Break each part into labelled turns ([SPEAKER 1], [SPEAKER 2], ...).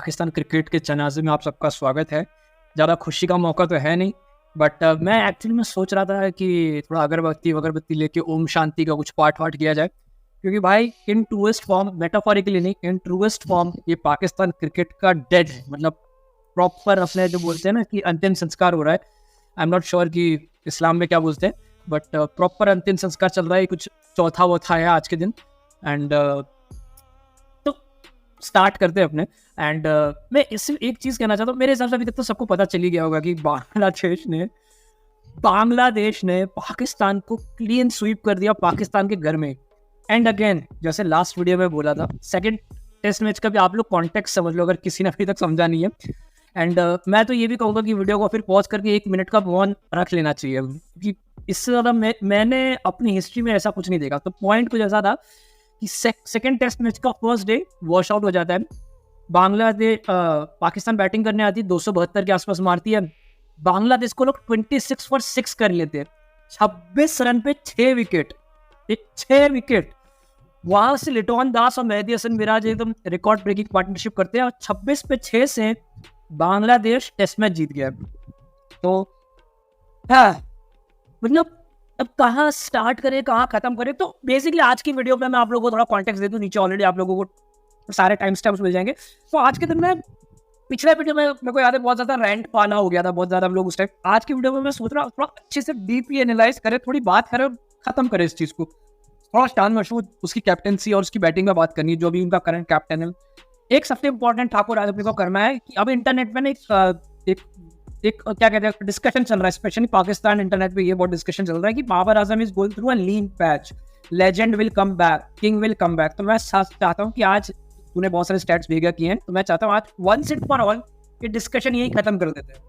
[SPEAKER 1] Pakistan cricket के जनाजे में आप सबका स्वागत है। ज़्यादा खुशी का मौका तो है नहीं, बट मैं एक्चुअली में सोच रहा था कि थोड़ा अगरबत्ती लेके ओम शांति का कुछ पाठ वाठ किया जाए, क्योंकि भाई इन ट्रूएस्ट फॉर्म, मेटाफोरिकली नहीं, इन ट्रूएस्ट फॉर्म ये पाकिस्तान क्रिकेट का डेड है। मतलब प्रॉपर अपने जो बोलते हैं ना कि अंतिम संस्कार हो रहा है। आई एम नॉट श्योर कि इस्लाम में क्या बोलते हैं, बट प्रॉपर अंतिम संस्कार चल रहा है। कुछ चौथा वौथा है आज के दिन। एंड तो स्टार्ट करते हैं अपने। एंड मैं इससे एक चीज़ कहना चाहता हूँ। मेरे हिसाब से अभी तक तो सबको पता चल ही गया होगा कि बांग्लादेश ने पाकिस्तान को क्लीन स्वीप कर दिया पाकिस्तान के घर में। एंड अगेन, जैसे लास्ट वीडियो में बोला था, सेकंड टेस्ट मैच का भी आप लोग कॉन्टेक्स्ट समझ लो अगर किसी ने अभी तक समझा नहीं है। एंड मैं तो ये भी कहूँगा कि वीडियो को फिर पॉज करके 1 मिनट का मौन रख लेना चाहिए, क्योंकि इससे ज़्यादा मैंने अपनी हिस्ट्री में ऐसा कुछ नहीं देखा। तो पॉइंट कुछ ऐसा था कि सेकंड टेस्ट मैच का फर्स्ट डे वॉश आउट हो जाता है। बांग्लादेश पाकिस्तान बैटिंग करने आती है, 272 के आसपास मारती है। बांग्लादेश को लोग 26 for 6 कर लेते हैं। 26 रन पे 6 विकेट, 6 विकेट। वहां से लिटोन दास और मेहदी हसन मिराज एकदम रिकॉर्ड ब्रेकिंग पार्टनरशिप करते हैं और 26 पे 6 से बांग्लादेश टेस्ट मैच जीत गया। तो हाँ, मतलब अब कहाँ स्टार्ट करें, कहाँ खत्म करें। तो बेसिकली आज की वीडियो में मैं आप लोगों को थोड़ा कॉन्टेक्स्ट दे दूं। नीचे ऑलरेडी आप लोगों को सारे टाइम स्टैम्प्स मिल जाएंगे। तो आज के दिन में पिछले वीडियो में मेरे को याद है बहुत ज्यादा रैंट पाना हो गया था, बहुत ज्यादा हम लोग उस टाइम। आज की वीडियो में मैं सोच रहा हूँ थोड़ा अच्छे से डीपली एनालाइज करें, थोड़ी बात करें, खत्म करें इस चीज को। थोड़ा शान मशहूद उसकी कैप्टनसी और उसकी बैटिंग में बात करनी है, जो भी उनका करंट कैप्टन है। एक सबसे इंपॉर्टेंट ठाकुर आज अपने को करना है कि अब इंटरनेट में एक क्या कहते हैं डिस्कशन चल रहा है, स्पेशली पाकिस्तान इंटरनेट पे ये बहुत डिस्कशन चल रहा है कि Babar Azam is going through a lean patch, legend will come back, king will come back. तो मैं चाहता हूँ कि आज तूने बहुत सारे स्टैट्स भेजा किए हैं, तो मैं चाहता हूँ आज वंस एंड फॉर ऑल ये डिस्कशन यही खत्म कर देते हैं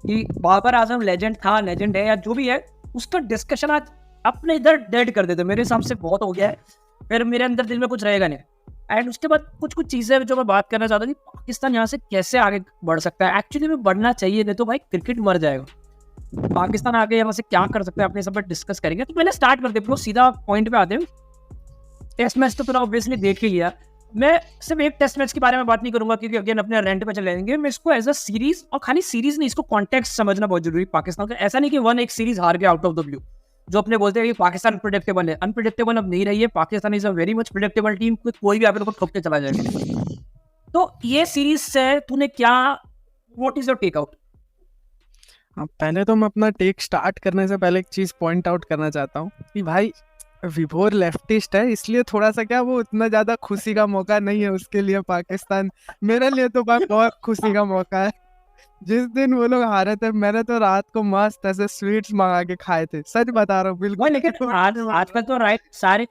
[SPEAKER 1] कि बाबर आजम लेजेंड था, लेजेंड है या जो भी है, उसका डिस्कशन आज अपने इधर डेड कर देते। मेरे हिसाब से बहुत हो गया है, फिर मेरे अंदर दिल में कुछ रहेगा नहीं। एंड उसके बाद कुछ चीज़ें जो मैं बात करना चाहता हूँ कि पाकिस्तान यहाँ से कैसे आगे बढ़ सकता है। एक्चुअली में बढ़ना चाहिए, नहीं तो भाई क्रिकेट मर जाएगा। पाकिस्तान आगे यहाँ से क्या कर सकता है अपने सब पर डिस्कस करेंगे। तो पहले स्टार्ट करते हैं, सीधा पॉइंट पे आते हैं। टेस्ट मैच तो पूरा ऑब्वियसली देख ही लिया। मैं सिर्फ एक टेस्ट मैच के बारे में बात नहीं करूंगा, क्योंकि अगेन अपने रेंट पे चले जाएंगे। मैं इसको एज अ सीरीज, और खाली सीरीज नहीं, इसको कॉन्टेक्स्ट समझना बहुत जरूरी है पाकिस्तान का। ऐसा नहीं कि एक सीरीज हार गया आउट ऑफ द ब्लू, जो अपने बोलते हैं कि पाकिस्तान अनप्रेडिक्टेबल है। अनप्रेडिक्टेबल अब नहीं रही है। Pakistan is a very much predictable team. कोई भी आप लोग को ठोक के चला जाएगा। तो ये सीरीज से तूने क्या, what is your take out?
[SPEAKER 2] पहले तो मैं अपना टेक स्टार्ट करने से पहले एक चीज पॉइंट आउट करना चाहता हूँ कि भाई विभोर लेफ्टिस्ट है, इसलिए थोड़ा सा क्या वो इतना ज्यादा खुशी का मौका नहीं है उसके लिए पाकिस्तान। मेरे लिए तो बहुत खुशी का मौका है। जिस दिन वो लोग हारे थे, मैंने तो रात को मस्त ऐसे स्वीट्स मंगा के खाए थे, सच बता रहा हूँ बिल्कुल।
[SPEAKER 1] लेकिन आजकल तो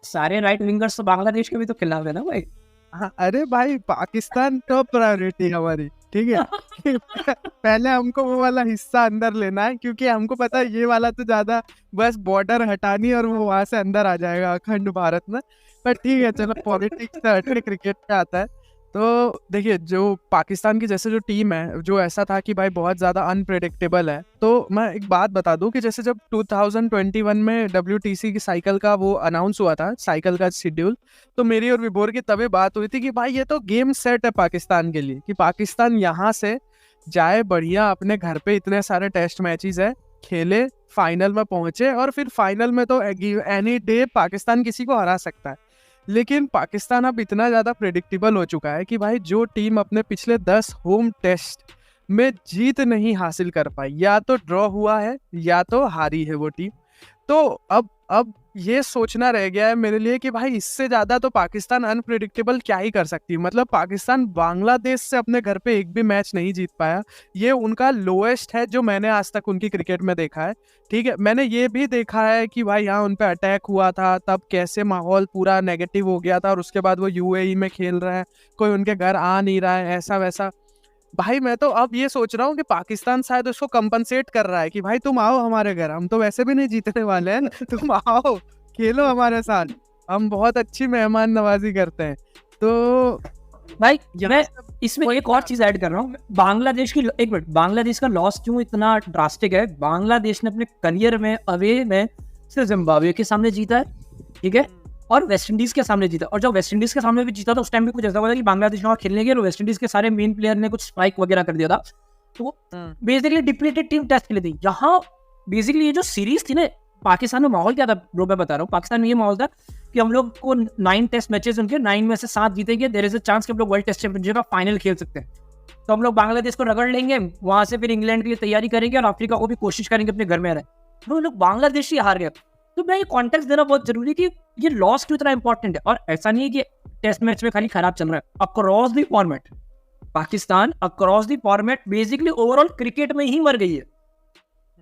[SPEAKER 1] सारे राइट विंगर्स तो बांग्लादेश के भी तो खिलाफ है ना भाई।
[SPEAKER 2] हाँ, अरे भाई पाकिस्तान टॉप प्रायोरिटी है हमारी, ठीक है। पहले हमको वो वाला हिस्सा अंदर लेना है, क्योंकि हमको पता है ये वाला तो ज्यादा बस बॉर्डर हटानी और वो वहां से अंदर आ जाएगा अखंड भारत में। पर ठीक है, चलो पॉलिटिक्स से हटके क्रिकेट पे आता है। तो देखिए, जो पाकिस्तान की जैसे जो टीम है, जो ऐसा था कि भाई बहुत ज़्यादा अनप्रेडिक्टेबल है। तो मैं एक बात बता दूं कि जैसे जब 2021 में WTC की साइकिल का वो अनाउंस हुआ था, साइकिल का शेड्यूल, तो मेरी और विभोर की तभी बात हुई थी कि भाई ये तो गेम सेट है पाकिस्तान के लिए, कि पाकिस्तान यहाँ से जाए बढ़िया, अपने घर पे इतने सारे टेस्ट मैचेस है, खेले, फाइनल में पहुंचे, और फिर फाइनल में तो एनी डे पाकिस्तान किसी को हरा सकता है। लेकिन पाकिस्तान अब इतना ज़्यादा प्रेडिक्टेबल हो चुका है कि भाई जो टीम अपने पिछले 10 होम टेस्ट में जीत नहीं हासिल कर पाई, या तो ड्रॉ हुआ है या तो हारी है वो टीम। तो अब ये सोचना रह गया है मेरे लिए कि भाई इससे ज़्यादा तो पाकिस्तान अनप्रेडिक्टेबल क्या ही कर सकती है। मतलब पाकिस्तान बांग्लादेश से अपने घर पे एक भी मैच नहीं जीत पाया, ये उनका लोएस्ट है जो मैंने आज तक उनकी क्रिकेट में देखा है। ठीक है, मैंने ये भी देखा है कि भाई यहाँ उन पे अटैक हुआ था, तब कैसे माहौल पूरा नेगेटिव हो गया था, और उसके बाद वो UAE में खेल रहे हैं, कोई उनके घर आ नहीं रहा है, ऐसा वैसा। भाई मैं तो अब ये सोच रहा हूँ कि पाकिस्तान शायद उसको कंपनसेट कर रहा है कि भाई तुम आओ हमारे घर, हम तो वैसे भी नहीं जीतने वाले हैं, तुम आओ खेलो हमारे साथ, हम बहुत अच्छी मेहमान नवाजी करते हैं। तो
[SPEAKER 1] भाई मैं इसमें एक और चीज ऐड कर रहा हूँ। बांग्लादेश की, एक मिनट, बांग्लादेश का लॉस क्यों इतना ड्रास्टिक है? बांग्लादेश ने अपने करियर में अवे में सिर्फ जिम्बाब्वे के सामने जीता है, ठीक है, और वेस्ट इंडीज के सामने जीता। और जब वेस्ट इंडीज के सामने भी जीता तो उस टाइम भी कुछ ऐसा हुआ था कि बांग्लादेश वहाँ खेलने गए और वेस्ट इंडीज के सारे मेन प्लेयर ने कुछ स्ट्राइक वगैरह कर दिया था, तो बेसिकली डिप्लीटेड टीम टेस्ट खेली थी। यहाँ बेसिकली ये जो सीरीज थी ना, पाकिस्तान में माहौल क्या था ब्रो, मैं बता रहा हूँ, पाकिस्तान में ये माहौल था कि हम लोग को 9 टेस्ट मैचेस उनके 9 में से 7 जीतेंगे, देयर इज अ चांस कि हम लोग वर्ल्ड टेस्ट चैंपियनशिप का फाइनल खेल सकते हैं। तो हम लोग बांग्लादेश को रगड़ लेंगे, वहां से फिर इंग्लैंड के लिए तैयारी करेंगे और अफ्रीका को भी कोशिश करेंगे अपने घर में रहे। तो हम लोग बांग्लादेश ही हार गए। तो मैं ये कॉन्टेक्स्ट देना बहुत जरूरी है कि ये लॉस क्यों इतना इंपॉर्टेंट है। और ऐसा नहीं है कि टेस्ट मैच में खाली खराब चल रहा है, across the format Pakistan across the format basically overall cricket में ही मर गई है।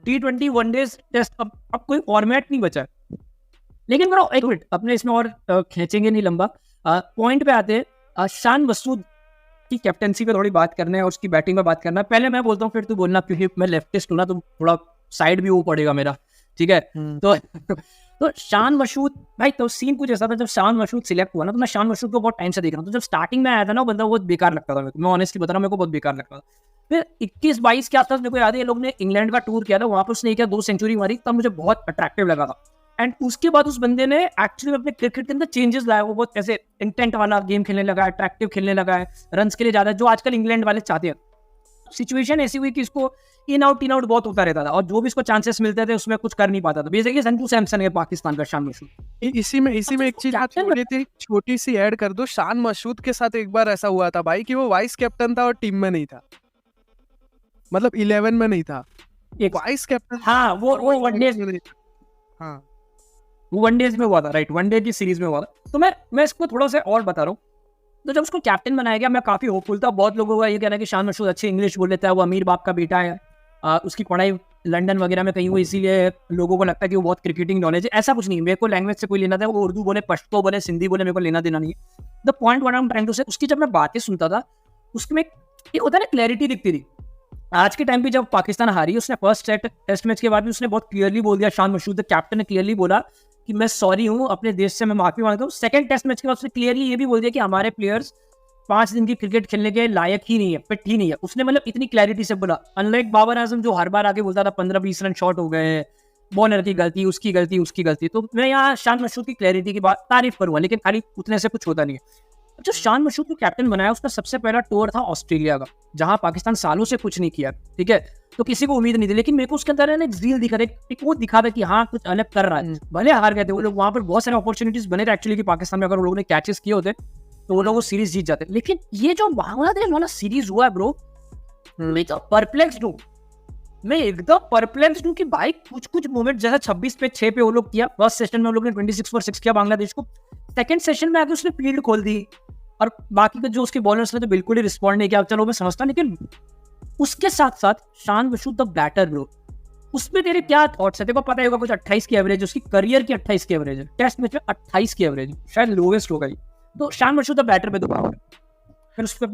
[SPEAKER 1] T20 वनडेज टेस्ट अब कोई फॉर्मेट नहीं बचा है। लेकिन ब्रो एक मिनट, अपने इसमें और खींचेंगे नहीं लंबा, पॉइंट पे आते हैं। शान मसूद की कैप्टनसी पे थोड़ी बात करना है और उसकी बैटिंग पे बात करना है। पहले मैं बोलता हूँ फिर तू बोलना, क्योंकि मैं लेफ्टिस्ट हूँ ना, तो थोड़ा साइड भी वो पड़ेगा मेरा, ठीक है। तो शान मसूद भाई, तो सीन कुछ ऐसा था, जब शान मसूद सिलेक्ट हुआ ना, तो मैं शान मसूद को बहुत टाइम से देख रहा हूँ। तो जब स्टार्टिंग में आया था ना, वो बंदा बहुत बेकार लगता था मेरे को, मैं ऑनेस्टली बता रहा हूँ, मेरे को बहुत बेकार लगता था। फिर 21-22 के आसपास मेरे को याद है ये लोग ने इंग्लैंड का टूर किया था, वहां पर उसने क्या 2 सेंचुरी मारी, तब मुझे बहुत अट्रैक्टिव लगा था। एंड उसके बाद उस बंदे ने एक्चुअली अपने क्रिकेट के अंदर चेंजेस लाया, वो बहुत ऐसे इंटेंट वाला गेम खेलने लगा है, अट्रैक्टिव खेलने लगा है, रन्स के लिए ज्यादा, जो आजकल इंग्लैंड वाले चाहते हैं। सिचुएशन ऐसी हुई कि इसको इन आउट बहुत होता रहता था, और जो भी इसको चांसेस मिलते थे उसमें कुछ कर नहीं पाता था। बेसिकली संजू सैमसन है पाकिस्तान का शान मसूद।
[SPEAKER 2] इसी में एक चीज आप छोटी सी ऐड कर दो। शान मसूद के साथ एक बार ऐसा हुआ था भाई कि वो वाइस कैप्टन था और टीम में नहीं था, मतलब 11 में नहीं था, एक वाइस कैप्टन।
[SPEAKER 1] हाँ, वो वनडेज में,
[SPEAKER 2] हाँ
[SPEAKER 1] वो वनडेज में हुआ था, राइट, वनडे की सीरीज में हुआ था। तो मैं इसको थोड़ा सा और बता रहा हूँ। तो जब उसको कैप्टन बनाया गया, मैं काफी होपफुल था। बहुत लोगों का ये कहना है कि शान मसूद अच्छी इंग्लिश बोल लेता है, वो अमीर बाप का बेटा है, उसकी पढ़ाई लंदन वगैरह में कहीं हुई, इसीलिए लोगों को लगता है कि वो बहुत क्रिकेटिंग नॉलेज है। ऐसा कुछ नहीं, मेरे को लैंग्वेज से कोई लेना था, वो उर्दू बोले, पश्तो बोले, सिंधी बोले, मेरे को लेना देना नहीं है। The point what I am trying to say, उसकी जब मैं बातें सुनता था उसमें एक होता है ना, क्लैरिटी दिखती थी। आज के टाइम पे जब पाकिस्तान हारी, उसने फर्स्ट टेस्ट मैच के बाद भी उसने बहुत क्लियरली बोल दिया, शान मसूद द कैप्टन ने क्लियरली बोला कि मैं सॉरी हूँ, अपने देश से मैं माफी मांगता हूँ। सेकंड टेस्ट मैच के बाद उसने क्लियरली ये भी बोल दिया कि हमारे प्लेयर्स 5 दिन की क्रिकेट खेलने के लायक ही नहीं है, फिट ही नहीं है। उसने मतलब इतनी क्लैरिटी से बोला, अनलाइक बाबर आजम जो हर बार आके बोलता था 15-20 रन शॉर्ट हो गए, बॉलर की गलती, उसकी गलती, उसकी गलती। तो मैं यहाँ शान मसूद की क्लैरिटी की बात तारीफ करूंगा, लेकिन खाली उतने से कुछ होता नहीं है। जो शान मसूद को कैप्टन बनाया, उसका सबसे पहला टूर था ऑस्ट्रेलिया का, जहां पाकिस्तान सालों से कुछ नहीं किया, ठीक है। तो किसी को उम्मीद नहीं थी, लेकिन मेरे को उसके अंदर एक रील दिखा था, एक वो दिखा था कि हाँ कुछ अलग कर रहा है। भले हार गए थे वो लोग, वहां पर बहुत सारे अपॉर्चुनिटीज बने थे एक्चुअली कि पाकिस्तान में अगर वो लोगों ने कैचेस किए होते तो वो लोग वो सीरीज जीत जाते। लेकिन ये जो बांग्लादेश वाला सीरीज हुआ है ब्रो, मैं तो परप्लेक्स्ड हूँ, मैं एकदम परप्लेक्स्ड हूँ कि भाई कुछ मोमेंट जैसा 26 पे 6 पे वो लोग किया, फर्स्ट सेशन में वो लोग ने 26 पर 6 किया बांग्लादेश को, सेकंड सेशन में आके उसने फील्ड खोल दी, और बाकी के जो उसके बॉलर्स ने तो बिल्कुल ही रिस्पॉन्ड नहीं किया। चलो मैं समझता, लेकिन उसके साथ साथ Shan Masood the batter bro, उसमें तेरे क्या थॉट्स है? देखो पता होगा कुछ 28 की एवरेज, उसकी करियर की 28 की एवरेज है, टेस्ट मैच में 28 की एवरेज, शायद लोवेस्ट होगा ये। तो शान मसूद द बैटर पे तो पावर है। फिर उस पे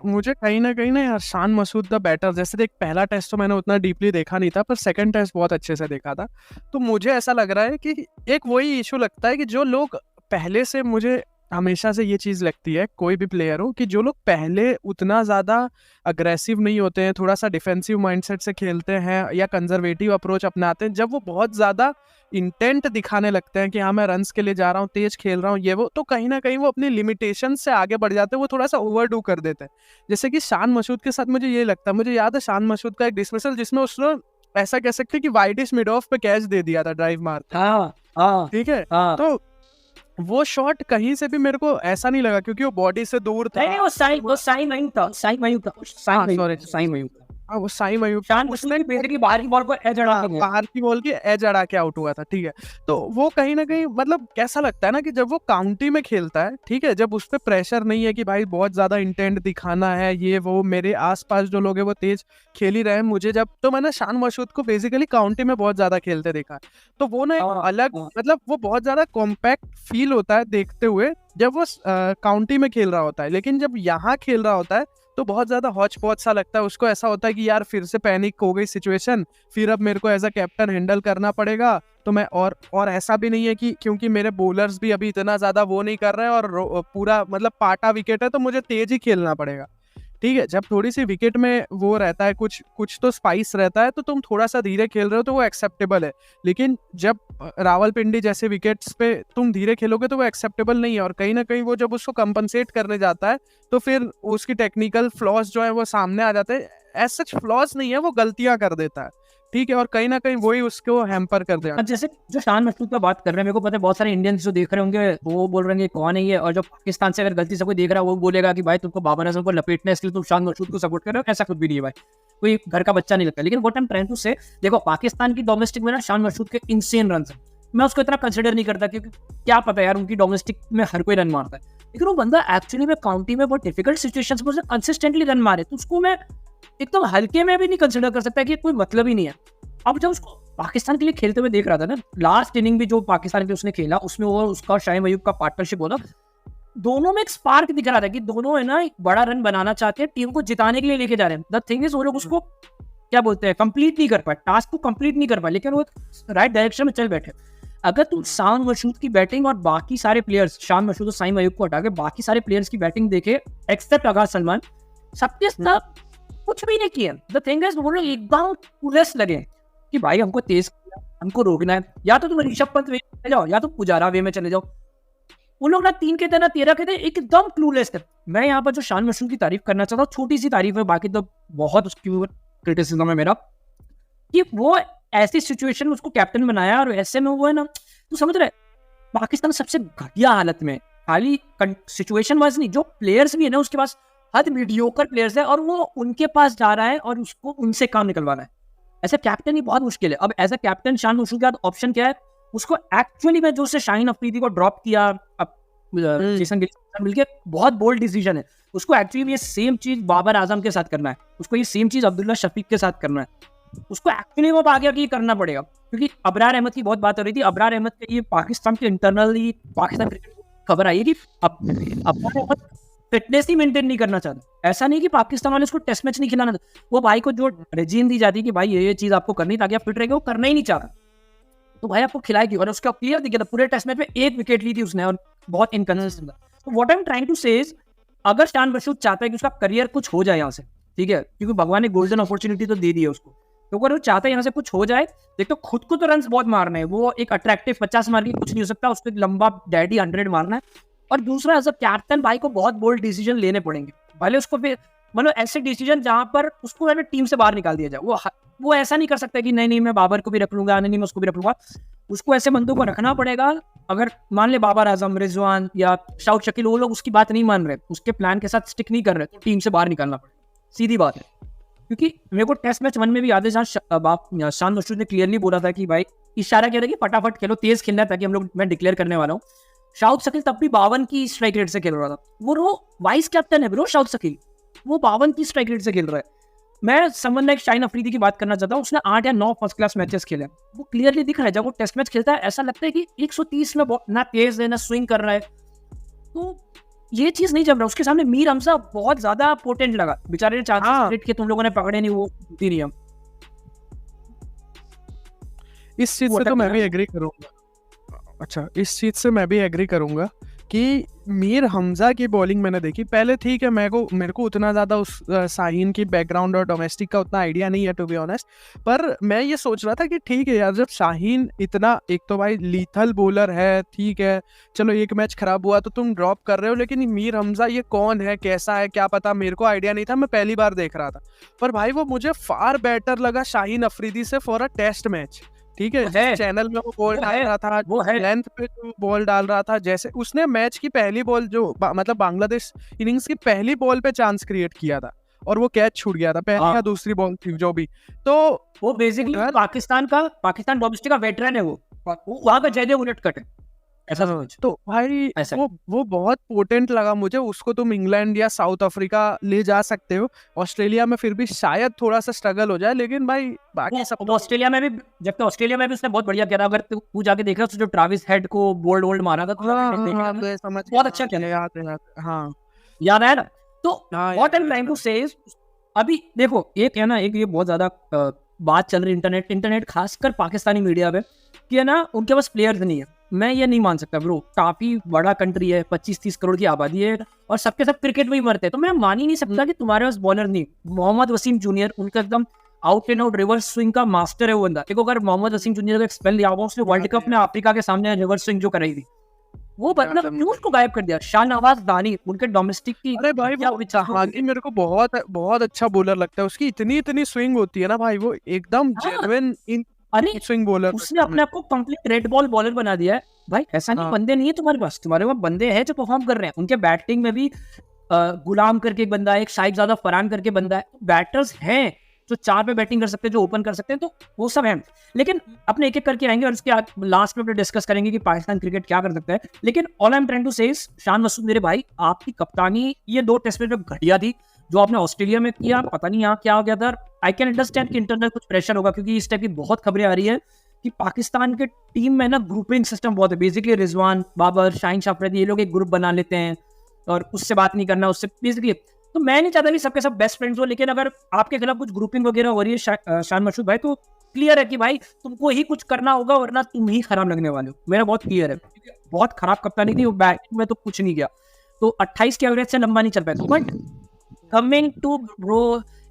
[SPEAKER 2] मुझे कहीं ना यार शान मसूद द बैटर, जैसे देख पहला टेस्ट तो मैंने उतना डीपली देखा नहीं था, पर सेकंड टेस्ट बहुत अच्छे से देखा था। तो मुझे ऐसा लग रहा है कि एक वही इशू लगता है कि जो लोग पहले से, मुझे हमेशा से ये चीज़ लगती है कोई भी प्लेयर हो, कि जो लोग पहले उतना ज़्यादा अग्रेसिव नहीं होते हैं, थोड़ा सा डिफेंसिव माइंडसेट से खेलते हैं या कंजर्वेटिव अप्रोच अपनाते हैं, जब वो बहुत ज़्यादा इंटेंट दिखाने लगते हैं कि हाँ मैं रन्स के लिए जा रहा हूँ, तेज खेल रहा हूँ, ये वो, तो कहीं ना कहीं वो अपनी लिमिटेशन से आगे बढ़ जाते हैं, वो थोड़ा सा ओवरडू कर देते हैं। जैसे कि शान मसूद के साथ मुझे ये लगता है, मुझे याद है शान मसूद का एक डिसमिसल जिसमें उसने ऐसा कह सकते हैं कि वाइडिश मिड ऑफ पे कैच दे दिया था ड्राइव मार, ठीक है। तो वो शॉट कहीं से भी मेरे को ऐसा नहीं लगा, क्योंकि वो बॉडी से दूर था।
[SPEAKER 1] नहीं, वो साई मयूं था।
[SPEAKER 2] वो साई मयूं
[SPEAKER 1] शान मसूद ने बेसिकली बाहर की बॉल को एज अड़ा के,
[SPEAKER 2] बाहर की बॉल की एज अड़ा के आउट हुआ था, ठीक है। तो वो कहीं ना कहीं मतलब कैसा लगता है ना कि जब वो काउंटी में खेलता है, ठीक है, जब उस पर प्रेशर नहीं है कि भाई बहुत ज्यादा इंटेंट दिखाना है, ये वो, मेरे आसपास जो लोग हैं वो तेज खेल ही रहे हैं, मुझे जब, तो मैंने शान मसूद को बेसिकली काउंटी में बहुत ज्यादा खेलते देखा, तो वो ना अलग, मतलब वो बहुत ज्यादा कॉम्पैक्ट फील होता है देखते हुए जब वो काउंटी में खेल रहा होता है। लेकिन जब यहाँ खेल रहा होता है तो बहुत ज्यादा हौच पौच सा लगता है उसको, ऐसा होता है कि यार फिर से पैनिक हो गई सिचुएशन, फिर अब मेरे को एज अ कैप्टन हैंडल करना पड़ेगा। तो मैं और ऐसा भी नहीं है कि क्योंकि मेरे बॉलर्स भी अभी इतना ज्यादा वो नहीं कर रहे हैं और पूरा मतलब पाटा विकेट है, तो मुझे तेज ही खेलना पड़ेगा। ठीक है, जब थोड़ी सी विकेट में वो रहता है, कुछ कुछ तो स्पाइस रहता है, तो तुम थोड़ा सा धीरे खेल रहे हो तो वो एक्सेप्टेबल है। लेकिन जब रावलपिंडी जैसे विकेट्स पे तुम धीरे खेलोगे तो वो एक्सेप्टेबल नहीं है, और कहीं ना कहीं वो जब उसको कंपनसेट करने जाता है तो फिर उसकी टेक्निकल फ्लॉज जो है वो सामने आ जाते हैं। एज सच फ्लॉज नहीं है, वो गलतियां कर देता है, ठीक है, और कहीं ना कहीं वही उसको हैम्पर कर देगा।
[SPEAKER 1] जैसे जो शान मशरूद का बात कर रहे हैं, मेरे को पता है बहुत सारे इंडियंस जो देख रहे होंगे वो बोल रहे हैं कौन है ये, और जो पाकिस्तान से अगर गलती से कोई देख रहा है वो बोलेगा कि भाई तुमको बाबर आजम को लपेटना है इसलिए तुम शान मशरूद को सपोर्ट कर रहे हो। ऐसा कुछ भी नहीं है भाई, कोई घर का बच्चा नहीं लगता। लेकिन what I am trying to say, देखो पाकिस्तान की डोमेस्टिक में ना शान मशरूद के इंसेन रन है, मैं उसको इतना कंसिडर नहीं करता, क्योंकि क्या पता यार उनकी डोमेस्टिक में हर कोई रन मारता है, लेकिन वो बंदा एक्चुअली में काउंटी में बहुत डिफिकल्ट सिचुएशंस में कंसिस्टेंटली रन मारे, तो उसको मैं एकदम हल्के में भी नहीं कंसिडर कर सकता कि कोई मतलब ही नहीं है। अब जब उसको पाकिस्तान के लिए खेलते हुए देख रहा था ना, लास्ट इनिंग भी जो पाकिस्तान के लिए उसने खेला उसमें वो उसका शाहिद अयूब का पार्टनरशिप होता, दोनों में एक स्पार्क दिख रहा था कि दोनों है ना एक बड़ा रन बनाना चाहते हैं, टीम को जिताने के लिए लेके जा रहे हैं। द थिंग इज वो लोग उसको क्या बोलते हैं कंप्लीट नहीं कर पाए, टास्क को कंप्लीट नहीं कर पाए, लेकिन वो राइट डायरेक्शन में चल बैठे। अगर तुम शान मशरूद की बैटिंग और बाकी सारे प्लेयर्स, शान मशरूद और साइम अयूब को हटा के बाकी सारे प्लेयर्स की बैटिंग देखे एक्सेप्ट आगाज सलमान, सबके सब कुछ भी नहीं किया। द थिंग इज वो लोग एकदम पुलिस लगे कि भाई हमको तेज हमको रोकना है, या तो तुम ऋषभ पंत वे में चले जाओ या तो पुजारा वे में चले जाओ। वो लोग ना 3 के थे ना 13 के थे, एकदम क्लूलेस थे। मैं यहाँ पर जो शान मशरूद की तारीफ करना चाहता हूँ, छोटी सी तारीफ है, बाकी तो बहुत उसकी क्रिटिसिज्म है मेरा, कि वो ऐसी सिचुएशन में उसको कैप्टन बनाया और ऐसे में वो है ना, तू समझ रहे पाकिस्तान सबसे घटिया हालत में, खाली सिचुएशन वाइज नहीं, जो प्लेयर्स भी है ना उसके पास हद मीडियोकर प्लेयर्स है और वो उनके पास जा रहा है और उसको उनसे काम निकलवाना है। ऐसा कैप्टन ही बहुत मुश्किल है। अब एज अ कैप्टन शान मशरूद के बाद ऑप्शन क्या है, उसको एक्चुअली में जो उससे शाहीन अफरीदी को ड्रॉप किया, अब जेसन गिल मिलके बहुत बोल्ड डिसीजन है। उसको एक्चुअली ये सेम चीज बाबर आजम के साथ करना है, उसको ये सेम चीज अब्दुल्ला शफीक के साथ करना है, उसको एक्चुअली वो आगे आगे करना पड़ेगा। क्योंकि अबरार अहमद की बहुत बात हो रही थी, अबरार अहमद के लिए पाकिस्तान के इंटरनली पाकिस्तान क्रिकेट खबर आई है कि अबरार अहमद फिटनेस ही मेंटेन नहीं करना चाहता। ऐसा नहीं कि पाकिस्तान वाले उसको टेस्ट मैच नहीं खिलाना था, वो भाई को जो रेजीम दी जाती है कि भाई ये चीज आपको करनी ताकि आप फिट रहेंगे, वो करना ही नहीं चाहता, तो भाई आपको खिलाएगी। और उसका क्लियर दिखा था, पूरे टेस्ट मैच में 1 विकेट ली थी उसने और बहुत इनकंसिस्टेंट था। तो what I am trying to say is, अगर शान मशरूद चाहता है कि उसका करियर कुछ हो जाए यहाँ से, ठीक है, क्योंकि भगवान ने गोल्डन अपॉर्चुनिटी तो दे दी है उसको, तो अगर वो चाहता है यहाँ से कुछ हो जाए, देख तो खुद को तो रन बहुत मारना है, वो एक अट्रैक्टिव 50 मार के कुछ नहीं हो सकता, उसको एक लंबा डैडी 100 मारना है। और दूसरा एज अ कैप्टन भाई को बहुत बोल्ड डिसीजन लेने पड़ेंगे, भले उसको फिर मतलब ऐसे डिसीजन जहां पर उसको है ना टीम से बाहर निकाल दिया जाए। वो ऐसा नहीं कर सकता कि नहीं मैं बाबर को भी रख लूंगा, नहीं मैं उसको भी रख लूंगा, उसको ऐसे बंदों को रखना पड़ेगा। अगर मान ले बाबर आजम, रिजवान या शाउद शकील वो लोग उसकी बात नहीं मान रहे, उसके प्लान के साथ स्टिक नहीं कर रहे, तो टीम से बाहर निकालना पड़ेगा, सीधी बात है। क्योंकि मेरे को टेस्ट मैच 1 में भी याद है जहाँ शान मशरूद ने क्लियरली बोला था कि भाई इशारा किया था कि फटाफट खेलो, तेज खेलना है ताकि हम लोग मैं डिक्लेयर करने वाला हूँ। शाउद शकील तब भी 52 की स्ट्राइक रेट से खेल रहा था, वो वाइस कैप्टन है ब्रो शाउद शकील, वो 52 की स्ट्राइक रेट से खेल रहा है। मैं समझना एक शाहीन अफरीदी की बात करना चाहता हूँ, उसने 8 या 9 फर्स्ट क्लास मैचेस खेले, वो क्लियरली दिख रहा है जब वो टेस्ट मैच खेलता है ऐसा लगता है कि 130 में ना तेज है ना स्विंग कर रहा है, तो ये चीज नहीं जम रहा उसके सामने। मीर हमजा बहुत ज्यादा पोटेंट लगा, बेचारे ने चांसेस क्रिएट किए, तुम लोगों ने पकड़े नहीं, वो होती नहीं। हम
[SPEAKER 2] इस चीज से तो मैं भी एग्री करूंगा। अच्छा, इस चीज से मैं भी एग्री करूंगा कि मीर हमजा की बॉलिंग मैंने देखी पहले, ठीक है, मेरे को उतना ज़्यादा उस शाहीन की बैकग्राउंड और डोमेस्टिक का उतना आइडिया नहीं है टू बी ऑनेस्ट, पर मैं ये सोच रहा था कि ठीक है यार, जब शाहीन इतना, एक तो भाई लीथल बॉलर है, ठीक है, चलो एक मैच खराब हुआ तो तुम ड्रॉप कर रहे हो, लेकिन मीर हमजा ये कौन है, कैसा है, क्या पता, मेरे को आइडिया नहीं था, मैं पहली बार देख रहा था, पर भाई वो मुझे फार बेटर लगा शाहीन अफरीदी से फॉर अ टेस्ट मैच। ठीक है, चैनल में वो बॉल डाल रहा था, वो है लेंथ पे जो बॉल डाल रहा था, जैसे उसने मैच की पहली बॉल जो मतलब बांग्लादेश इनिंग्स की पहली बॉल पे चांस क्रिएट किया था और वो कैच छूट गया था, पहली या दूसरी बॉल थी जो भी, तो
[SPEAKER 1] वो बेसिकली पाकिस्तान डोमेस्टिक का वेटरन है, वो वहां का जयदेव उनटकट है, ऐसा समझ।
[SPEAKER 2] तो भाई वो बहुत पोटेंट लगा मुझे, उसको तुम इंग्लैंड या साउथ अफ्रीका ले जा सकते हो, ऑस्ट्रेलिया में फिर भी शायद थोड़ा सा स्ट्रगल हो जाए, लेकिन भाई बाकी सब
[SPEAKER 1] ऑस्ट्रेलिया में भी, जबकि ऑस्ट्रेलिया में भी उसने बहुत बढ़िया किया। अगर तू जाके देख रहा है जो ट्रेविस हेड को बोल्ड मारा था, बहुत अच्छा किया, याद है ना। तो what I am trying to say is, अभी देखो एक है ना, एक ये बहुत ज्यादा बात चल रही इंटरनेट खासकर पाकिस्तानी मीडिया पे कि है ना उनके पास प्लेयर्स नहीं है। मैं ये नहीं मान सकता ब्रो, काफी बड़ा कंट्री है, 25-30 करोड़ की आबादी है और सबके सब क्रिकेट में ही मरते हैं, तो मैं मान ही नहीं सकता कि तुम्हारे पास बॉलर नहीं। मोहम्मद वसीम जूनियर उनका एकदम out and out reverse swing का मास्टर है वो बंदा। देखो अगर मोहम्मद वसीम जूनियर का एक स्पेल दिया होगा, उसने वर्ल्ड कप में अफ्रीका के सामने रिवर्स स्विंग जो कराई थी, वो मतलब क्यों उसको गायब कर दिया। शाहनवाज दानी उनके डोमेस्टिक की,
[SPEAKER 2] अरे भाई
[SPEAKER 1] क्या
[SPEAKER 2] वो
[SPEAKER 1] विचार।
[SPEAKER 2] हागी मेरे को बहुत बहुत अच्छा बॉलर लगता है, उसकी इतनी स्विंग होती है ना भाई, वो एकदम
[SPEAKER 1] हाँ,
[SPEAKER 2] जेन्युइन इन
[SPEAKER 1] अरे
[SPEAKER 2] स्विंग बॉलर
[SPEAKER 1] उसने अपने आप को कंप्लीट रेड बॉल बॉलर बना दिया है भाई। ऐसा नहीं
[SPEAKER 2] हाँ।
[SPEAKER 1] बंदे नहीं है तुम्हारे पास, तुम्हारे पास बंदे हैं जो परफॉर्म कर रहे हैं। उनके बैटिंग में भी गुलाम करके एक बंदा है, एक शाहिबजादा फरहान करके बंदा है, बैटर्स हैं जो 4 पे बैटिंग कर सकते हैं, जो ओपन कर सकते हैं, तो वो सब है। लेकिन अपने एक एक करके आएंगे और इसके लास्ट में अपने डिस्कस करेंगे कि पाकिस्तान क्रिकेट क्या कर सकता है। लेकिन all I am trying to say Shan Masood मेरे भाई, आपकी कप्तानी ये 2 टेस्ट मैच में घटिया थी। जो आपने ऑस्ट्रेलिया में किया, पता नहीं यहाँ क्या हो गया था। आई कैन अंडरस्टैंड कि इंटरनल कुछ प्रेशर होगा, क्योंकि इस टाइप की बहुत खबरें आ रही है कि पाकिस्तान के टीम में ना ग्रुपिंग सिस्टम बहुत है। बेसिकली रिजवान, बाबर, शाहीन शाफरी, ये लोग एक ग्रुप बना लेते हैं और उससे बात नहीं करना, उससे बेसिकली। तो मैं नहीं चाहता कि सबके सब बेस्ट फ्रेंड्स हो, लेकिन अगर आपके खिलाफ कुछ ग्रुपिंग वगैरह हो रही है शान मसूद भाई, तो क्लियर है कि भाई तुमको ही कुछ करना होगा, वरना तुम ही खराब लगने वाले हो। मेरा बहुत क्लियर है, बहुत खराब कप्तानी थी वो, बैटिंग में तो कुछ नहीं किया, तो 28 के एवरेज से लंबा नहीं चल पाया। But coming to bro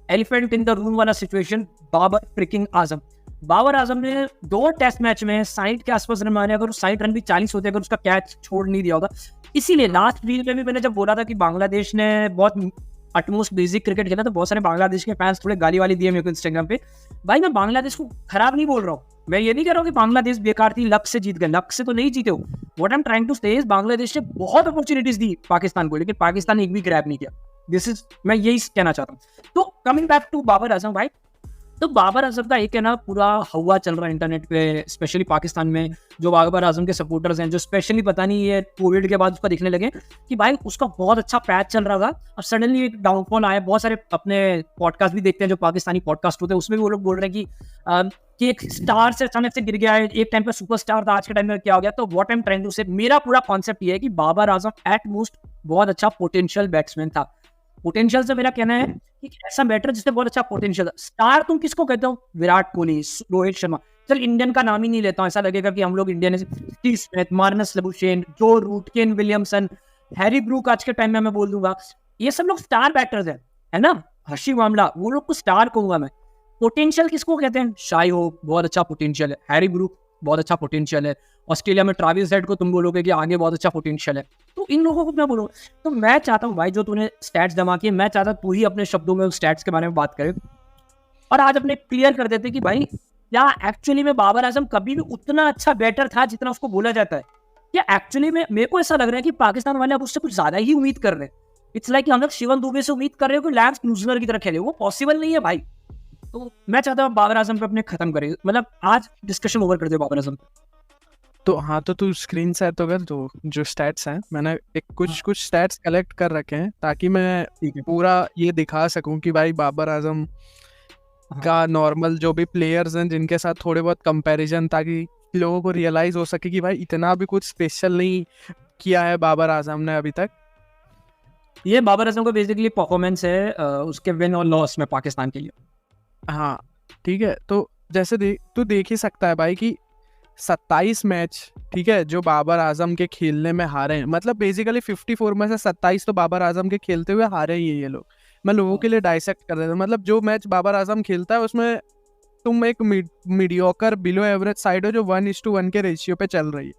[SPEAKER 1] elephant in the room वाला सिचुएशन, बाबर फ्रिकिंग आजम। बाबर आजम ने 2 टेस्ट मैच में 60 के आसपास रन मारे। अगर 60 रन भी 40 होते, अगर उसका कैच छोड़ नहीं दिया होगा। इसीलिए लास्ट रील में भी मैंने जब बोला था कि बांग्लादेश ने बहुत अटमोस्ट बेसिक क्रिकेट खेला, तो बहुत सारे बांग्लादेश के फैंस थोड़े गाली वाली दिए मेरे को इंस्टाग्राम पे। भाई मैं बांग्लादेश को खराब नहीं बोल रहा हूँ, मैं ये नहीं कह रहा हूँ कि बांग्लादेश बेकार थी, लक से जीत गए। लक से तो नहीं जीते हो। What I am trying to say is, Bangladesh ने बहुत अपॉर्चुनिटीज दी पाकिस्तान को, लेकिन पाकिस्तान ने एक भी ग्रैब नहीं किया। दिस इज, मैं यही कहना चाहता हूँ। तो कमिंग बैक टू बाबर आजम भाई, तो बाबर आजम का एक है ना पूरा हवा चल रहा है इंटरनेट पे, स्पेशली पाकिस्तान में। जो बाबर आजम के सपोर्टर्स हैं, जो स्पेशली पता नहीं ये कोविड के बाद उसका दिखने लगे कि भाई उसका बहुत अच्छा पैच चल रहा था और सडनली एक डाउनफॉल आया। बहुत सारे अपने पॉडकास्ट भी देखते हैं जो पाकिस्तानी पॉडकास्ट होते हैं, उसमें भी वो लोग बोल रहे हैं कि एक स्टार से अचानक से गिर गया है, एक टाइम पे सुपरस्टार था, आज के टाइम में क्या हो गया। तो what I am trying to say, मेरा पूरा कॉन्सेप्ट ये है कि बाबर आजम एट मोस्ट बहुत अच्छा पोटेंशियल बैट्समैन था। पोटेंशियल से मेरा कहना है कि ऐसा बैटर जिसने बहुत अच्छा पोटेंशियल। स्टार तुम किसको कहते हो? विराट कोहली, रोहित शर्मा। चल इंडियन का नाम ही नहीं लेता हूँ, ऐसा लगेगा कि हम लोग इंडियन है। Steve Smith, Marnus Labuschagne, Joe Root, Kane Williamson, Harry Brook आज के टाइम में मैं बोल दूंगा, ये सब लोग स्टार बैटर्स हैं, है ना। हर्षी मामला, वो लोग को स्टार कहूंगा मैं। पोटेंशियल किसको कहते हैं? शाई होप बहुत अच्छा पोटेंशियल है, हैरी ब्रूक बहुत अच्छा पोटेंशियल है, ऑस्ट्रेलिया में ट्रेविस हेड को तुम बोलोगे कि आगे बहुत अच्छा पोटेंशियल है। तो इन लोगों को मैं बोलूँ, तो मैं चाहता हूँ भाई जो तूने स्टैट्स जमा किए, मैं चाहता तू ही अपने शब्दों में उस स्टैट्स के बारे में बात करे और आज अपने क्लियर कर देते कि भाई क्या एक्चुअली में बाबर आजम कभी भी उतना अच्छा बैटर था जितना उसको बोला जाता है? क्या एक्चुअली में मेरे को ऐसा लग रहा है कि पाकिस्तान वाले अब उससे कुछ ज्यादा ही उम्मीद कर रहे हैं। इट्स लाइक हम लोग शिवम दुबे से उम्मीद कर रहे हो कि लैंस न्यूजीलैंड की तरह खेले, वो पॉसिबल नहीं है भाई। तो मैं चाहता हूँ बाबर आजम पे अपने खत्म करें, मतलब आज डिस्कशन ओवर कर दे बाबर आजम पे।
[SPEAKER 2] तो हाँ, तो तू स्क्रीन से तो कर दो जो स्टैट्स हैं, मैंने एक कुछ स्टैट्स कलेक्ट कर रखे हैं ताकि मैं पूरा ये दिखा सकूं कि भाई बाबर आजम का नॉर्मल जो भी प्लेयर्स हैं जिनके साथ थोड़े बहुत कंपैरिजन, ताकि लोगों को रियलाइज हो सके कि भाई इतना भी कुछ स्पेशल नहीं किया है बाबर आजम ने अभी तक।
[SPEAKER 1] ये बाबर आजम का बेसिकली परफॉर्मेंस है उसके विन और लॉस में पाकिस्तान के लिए।
[SPEAKER 2] हाँ ठीक है, तो जैसे तू देख ही सकता है भाई कि 27 मैच, ठीक है, जो बाबर आजम के खेलने में हारे हैं, मतलब बेसिकली 54 में से 27 तो बाबर आजम के खेलते हुए हारे ही है ये लोग। मैं लोगों के लिए डाइसेक्ट कर रहा था, मतलब जो मैच बाबर आजम खेलता है उसमें तुम एक मीडियोकर बिलो एवरेज साइड हो जो 1:1 के रेशियो पे चल रही है,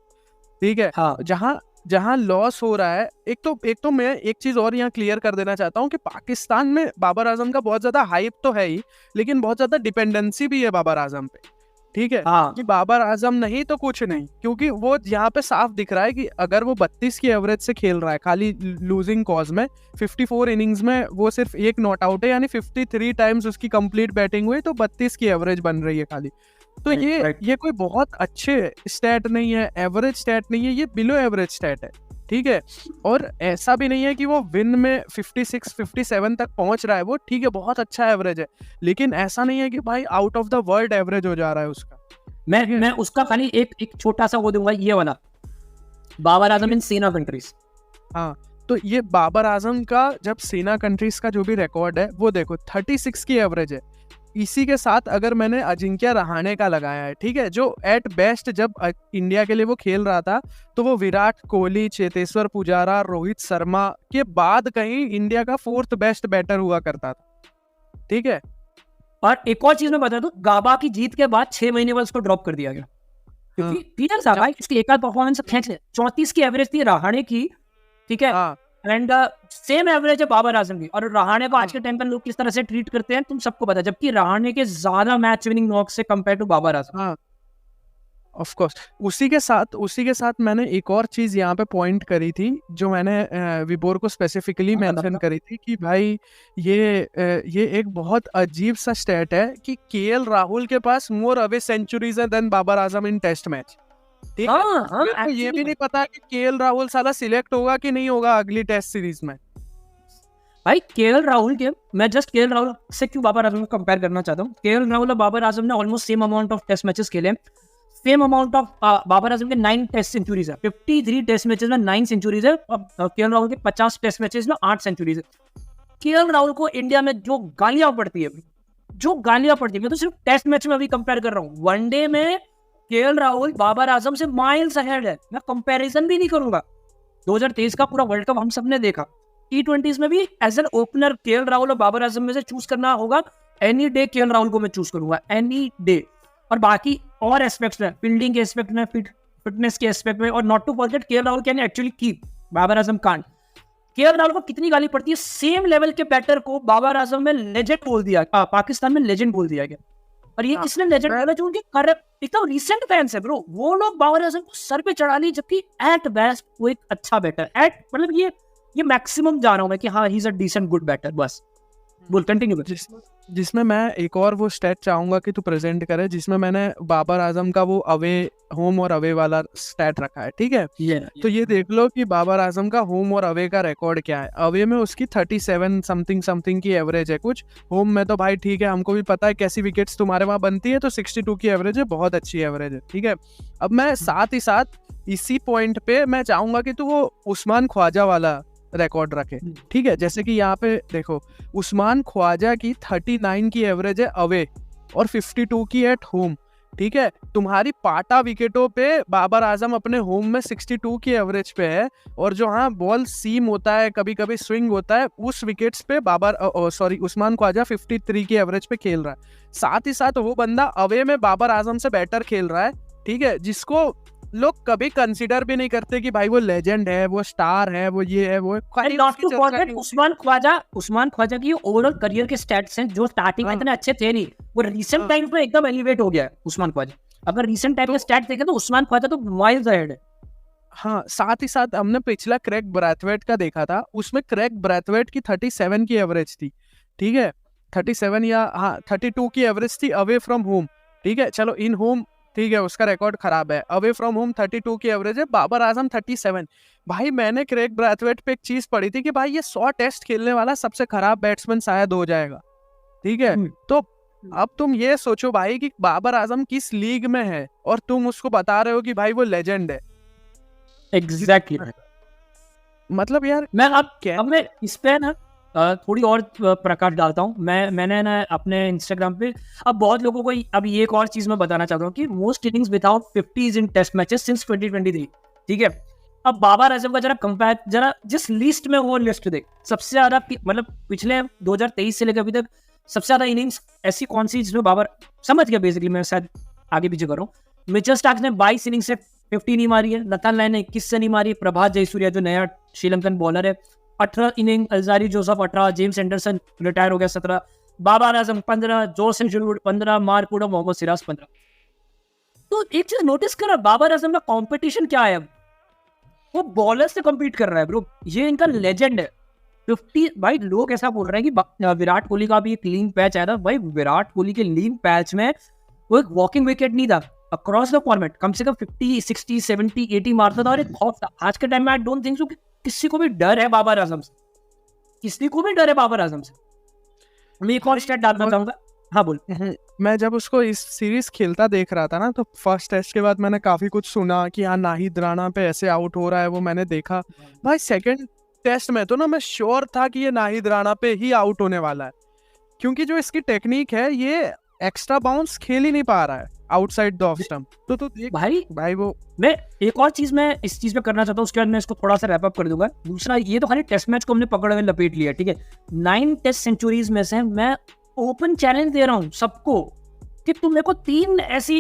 [SPEAKER 2] ठीक है।
[SPEAKER 1] हाँ।
[SPEAKER 2] जहाँ लॉस हो रहा है, एक तो मैं एक चीज और यहाँ क्लियर कर देना चाहता हूँ कि पाकिस्तान में बाबर आजम का बहुत ज्यादा हाइप तो है ही, लेकिन बहुत ज्यादा डिपेंडेंसी भी है बाबर आजम पे, ठीक है।
[SPEAKER 1] हाँ।
[SPEAKER 2] कि बाबर आजम नहीं तो कुछ नहीं, क्योंकि वो यहाँ पे साफ दिख रहा है कि अगर वो 32 की एवरेज से खेल रहा है खाली लूजिंग कॉज में, 54 इनिंग्स में वो सिर्फ एक नॉट आउट है, यानी 53 टाइम्स उसकी कंप्लीट बैटिंग हुई, तो 32 की एवरेज बन रही है खाली। तो ये कोई बहुत अच्छे स्टैट नहीं है, एवरेज स्टैट नहीं है, ये बिलो एवरेज स्टैट है, ठीक है। और ऐसा भी नहीं है कि वो विन में 56-57 तक पहुंच रहा है, वो ठीक है बहुत अच्छा एवरेज है, लेकिन ऐसा नहीं है कि भाई out of the world average हो जा रहा है उसका।
[SPEAKER 1] मैं उसका खाली एक छोटा सा वो दूंगा, ये वाला बाबर आजम इन सेना कंट्रीज।
[SPEAKER 2] हाँ, तो ये बाबर आजम का जब सेना कंट्रीज का जो भी रिकॉर्ड है वो देखो 36 की एवरेज है, इसी के साथ अगर मैंने अजिंक्य रहाणे का लगाया है, ठीक है, जो एट बेस्ट जब इंडिया के लिए वो खेल रहा था तो वो विराट कोहली, चेतेश्वर पुजारा, रोहित शर्मा के बाद कहीं इंडिया का 4th बेस्ट बैटर हुआ करता था, ठीक है।
[SPEAKER 1] और एक और चीज मैं बता दूं, गाबा की जीत के बाद 6 महीने बाद उसको ड्रॉप कर दिया गया, क्योंकि प्लेयर था भाई, उसकी एक आध परफॉर्मेंस खींच ले। 34 की एवरेज थी रहाणे की, ठीक है, एंड सेम एवरेज है बाबर आजम की। और रहाणे को आज के टाइम पर लोग किस तरह से ट्रीट करते हैं तुम सबको पता है, जबकि रहाणे के ज्यादा मैच विनिंग नॉक से compare to Babar Azam.
[SPEAKER 2] Of course उसी के साथ मैंने एक और चीज यहाँ पे पॉइंट करी थी, जो मैंने विबोर को स्पेसिफिकली मेंशन करी थी कि भाई ये एक बहुत अजीब सा स्टैट है कि केएल राहुल के पास मोर अवे सेंचुरीज है देन बाबर आजम इन टेस्ट मैच, ठीक है। तो ये भी नहीं पता कि केएल राहुल साला सिलेक्ट होगा कि नहीं होगा अगली टेस्ट सीरीज में।
[SPEAKER 1] भाई केएल राहुल के, मैं जस्ट केएल राहुल से क्यों बाबर आजम को कंपेयर करना चाहता हूँ, केएल राहुल और बाबर आजम ने almost same amount of test matches खेले, same amount of Babar Azam के 9 टेस्ट सेंचुरीज है, 53 टेस्ट मैचेस में 9 सेंचुरीज है, और केएल राहुल के 50 टेस्ट मैचेस में 8 सेंचुरीज है। केएल राहुल को इंडिया में जो गालियां पड़ती है, मैं तो सिर्फ टेस्ट मैच में अभी कंपेयर कर रहा हूँ, वनडे में केएल राहुल बाबर आजम से माइल्स अहेड है, मैं कंपैरिजन भी नहीं करूंगा। 2023 का पूरा वर्ल्ड कप हम सबने देखा, T20s में भी as an opener KL Rahul और बाबर आजम में से चूज करना होगा, एनी डे केएल राहुल को मैं चूज करूंगा, एनी डे। और बाकी और एस्पेक्ट्स में, फील्डिंग के एस्पेक्ट में, फिटनेस के एस्पेक्ट में, और not to forget KL Rahul can actually keep, Babar Azam can't. KL Rahul को कितनी गाली पड़ती है, सेम लेवल के बैटर को बाबर आजम में लेजेंड बोल दिया, पाकिस्तान में लेजेंड बोल दिया गया। और ये किसने लेजेंड बोला, जो उनके एकदम रिसेंट फैंस है ब्रो, वो लोग बाबर आजम को सर पे चढ़ा ली, जबकि एट बेस्ट वो एक अच्छा बैटर, एट मतलब ये मैक्सिमम जा रहा हूं मैं कि हाँ he is a decent good batter. बस बोल कंटिन्यू।
[SPEAKER 2] जिसमें मैं एक और वो स्टैट चाहूंगा कि तू प्रेजेंट करे, जिसमें मैंने बाबर आजम का वो अवे, होम और अवे वाला स्टैट रखा है, ठीक है। तो ये देख लो कि बाबर आजम का होम और अवे का रिकॉर्ड क्या है। अवे में उसकी 37 समथिंग की एवरेज है कुछ, होम में तो भाई ठीक है, हमको भी पता है कैसी विकेट्स तुम्हारे वहां बनती है, तो 62 की एवरेज है, बहुत अच्छी एवरेज है, ठीक है। अब मैं साथ ही साथ इसी पॉइंट पे मैं चाहूंगा कि तू वो उस्मान ख्वाजा वाला रिकॉर्ड रखे, ठीक है। जैसे कि यहाँ पे देखो, उस्मान ख्वाजा की 39 की एवरेज है अवे और 52 की एट होम, ठीक है। तुम्हारी पाटा विकेटों पे बाबर आजम अपने होम में 62 की एवरेज पे है, और जो हाँ बॉल सीम होता है, कभी कभी स्विंग होता है, उस विकेट्स पे उस्मान ख्वाजा 53 की एवरेज पे खेल रहा है। साथ ही साथ वो बंदा अवे में बाबर आजम से बेटर खेल रहा है, ठीक है, जिसको लोग कभी कंसीडर भी नहीं करते कि भाई वो लेजेंड है, वो स्टार है, वो ये है, वो
[SPEAKER 1] not to forget Usman Khawaja की ओवरऑल करियर के स्टैट्स हैं जो स्टार्टिंग में इतने अच्छे थे नहीं, वो रीसेंट टाइम पे एकदम एलिवेट हो गया है उस्मान ख्वाजा। अगर रीसेंट टाइम के स्टैट्स देखें तो उस्मान ख्वाजा तो माइल्स अहेड है।
[SPEAKER 2] हाँ, साथ ही साथ हमने पिछला क्रेग ब्रैथवेट का देखा था, उसमें क्रेग ब्रैथवेट की 37 की एवरेज थी, ठीक है, 37 या हाँ 32 की एवरेज थी अवे फ्रॉम होम, ठीक है। चलो इन होम ठीक है, उसका रिकॉर्ड खराब है, अवे फ्रॉम होम 32 की एवरेज है, बाबर आजम 37। भाई मैंने क्रेग ब्रैथवेट पे एक चीज पढ़ी थी कि भाई ये 100 टेस्ट खेलने वाला सबसे खराब बैट्समैन शायद हो जाएगा, ठीक है। तो अब तुम ये सोचो भाई कि बाबर आजम किस लीग में है और तुम उसको बता रहे हो कि भाई वो लेजेंड है।
[SPEAKER 1] एग्जैक्टली
[SPEAKER 2] मतलब यार
[SPEAKER 1] मैं अब मैं इस पे ना थोड़ी और प्रकाश डालता हूँ। मैंने ना अपने इंस्टाग्राम पे, अब बहुत लोगों को अब ये एक और चीज मैं बताना चाहता हूँ कि मोस्ट इनिंग्स विदाउट 50s इन टेस्ट मैचेस सिंस 2023, ठीक है। अब बाबर आजम का जरा जिस लिस्ट में वो लिस्ट देख, सबसे ज्यादा मतलब पिछले 2023 से लेकर अभी तक सबसे ज्यादा इनिंग्स ऐसी कौन सी जिसमें बाबर, समझ गया बेसिकली, मैं शायद आगे पीछे कर रहा हूँ। मिचेल स्टार्क ने 22 इनिंग्स से 50 नहीं मारी है, नथन लायन ने 21 से नहीं मारी है, प्रभात जयसूर्या जो नया श्रीलंकन बॉलर है 18 inning, Alzarri Joseph 18, James Anderson retire हो गया 17, Babar Azam 15, Jos Hazlewood 15, Mark Wood, Mohammed Siraj 15। तो एक चीज नोटिस करा, बाबर आजम का कंपटीशन क्या है, वो बॉलर से कम्पीट कर रहा है ब्रो, ये इनका लेजेंड है 50। भाई लोग ऐसा बोल रहे हैं कि विराट कोहली का भी एक लीन पैच आया था, भाई विराट कोहली के लीन पैच में वो एक वॉकिंग विकेट नहीं था, अक्रॉस द फॉर्मेट कम से कम 50, 60, 70, 80 मारता था और एक खौफ था। आज के टाइम में आई डोंट थिंक सो किसी को भी डर है बाबर आजम से, किसी को भी डर है बाबर आजम से। मैं एक और स्टेट डालना चाहूंगा, हाँ बोल।
[SPEAKER 2] मैं जब उसको इस सीरीज खेलता देख रहा था ना, तो फर्स्ट टेस्ट के बाद मैंने काफी कुछ सुना कि हाँ नाहिद राणा पे ऐसे आउट हो रहा है, वो मैंने देखा। भाई सेकंड टेस्ट में तो ना मैं श्योर था कि ये नाहिद राणा पे ही आउट होने वाला है, क्योंकि जो इसकी टेक्निक है ये एक्स्ट्रा बाउंस खेल ही नहीं पा रहा है आउटसाइड द ऑफ स्टंप। तो देख भाई वो
[SPEAKER 1] मैं एक और चीज मैं इस चीज पे करना चाहता हूँ, उसके बाद मैं इसको थोड़ा सा रैप अप कर दूंगा। दूसरा, ये तो खाली टेस्ट मैच को हमने पकड़ में लपेट लिया, ठीक है। 9 टेस्ट सेंचुरीज में से मैं ओपन चैलेंज दे रहा हूँ सबको कि तुम मेरे को 3 ऐसी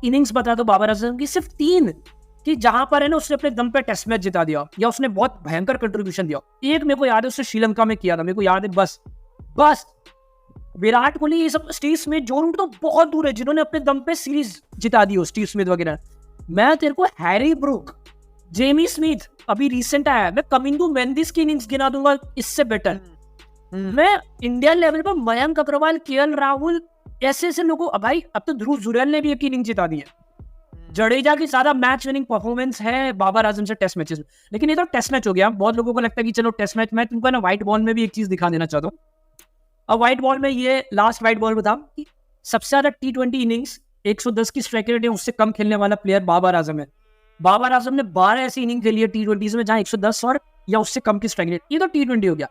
[SPEAKER 1] इनिंग्स बता दो बाबर आजम की, सिर्फ 3, कि जहां पर है ना उसने अपने दम पे टेस्ट मैच जिता दिया या उसने बहुत भयंकर कंट्रीब्यूशन दिया। एक मेरे को याद है उसने श्रीलंका में किया था, मेरे को याद है। बस विराट कोहली, ये सब, स्टीव स्मिथ, जो रूट तो बहुत दूर है जिन्होंने अपने दम पे सीरीज जिता दी हो, स्टीव स्मिथ वगैरह। मैं तेरे को हैरी ब्रूक, जेमी स्मिथ अभी रिसेंट आया, मैं कमिंदू मेंडिस की इनिंग्स गिना दूंगा इससे बेटर। मैं इंडिया लेवल पर मयंक अग्रवाल, केएल राहुल, ऐसे ऐसे लोगों, भाई अब तो ध्रुव जुरैल ने भी एक इनिंग जिता दी है। जडेजा की ज्यादा मैच विनिंग परफॉर्मेंस है बाबर आजम से टेस्ट मैचेस में। लेकिन ये तो टेस्ट मैच हो गया। बहुत लोगों को लगता है कि चलो टेस्ट मैच, मैं तुमको ना व्हाइट बॉल में भी एक चीज दिखा देना चाहता हूँ। अब व्हाइट बॉल में ये लास्ट व्हाइट बॉल बता कि सबसे ज्यादा T20 इनिंग्स 110 की स्ट्राइक रेट है, उससे कम खेलने वाला प्लेयर बाबर आजम है। बाबर आजम ने 12 ऐसी इनिंग खेली है T20 में जहां 110 और या उससे कम की स्ट्राइक रेट। ये तो T20 हो गया।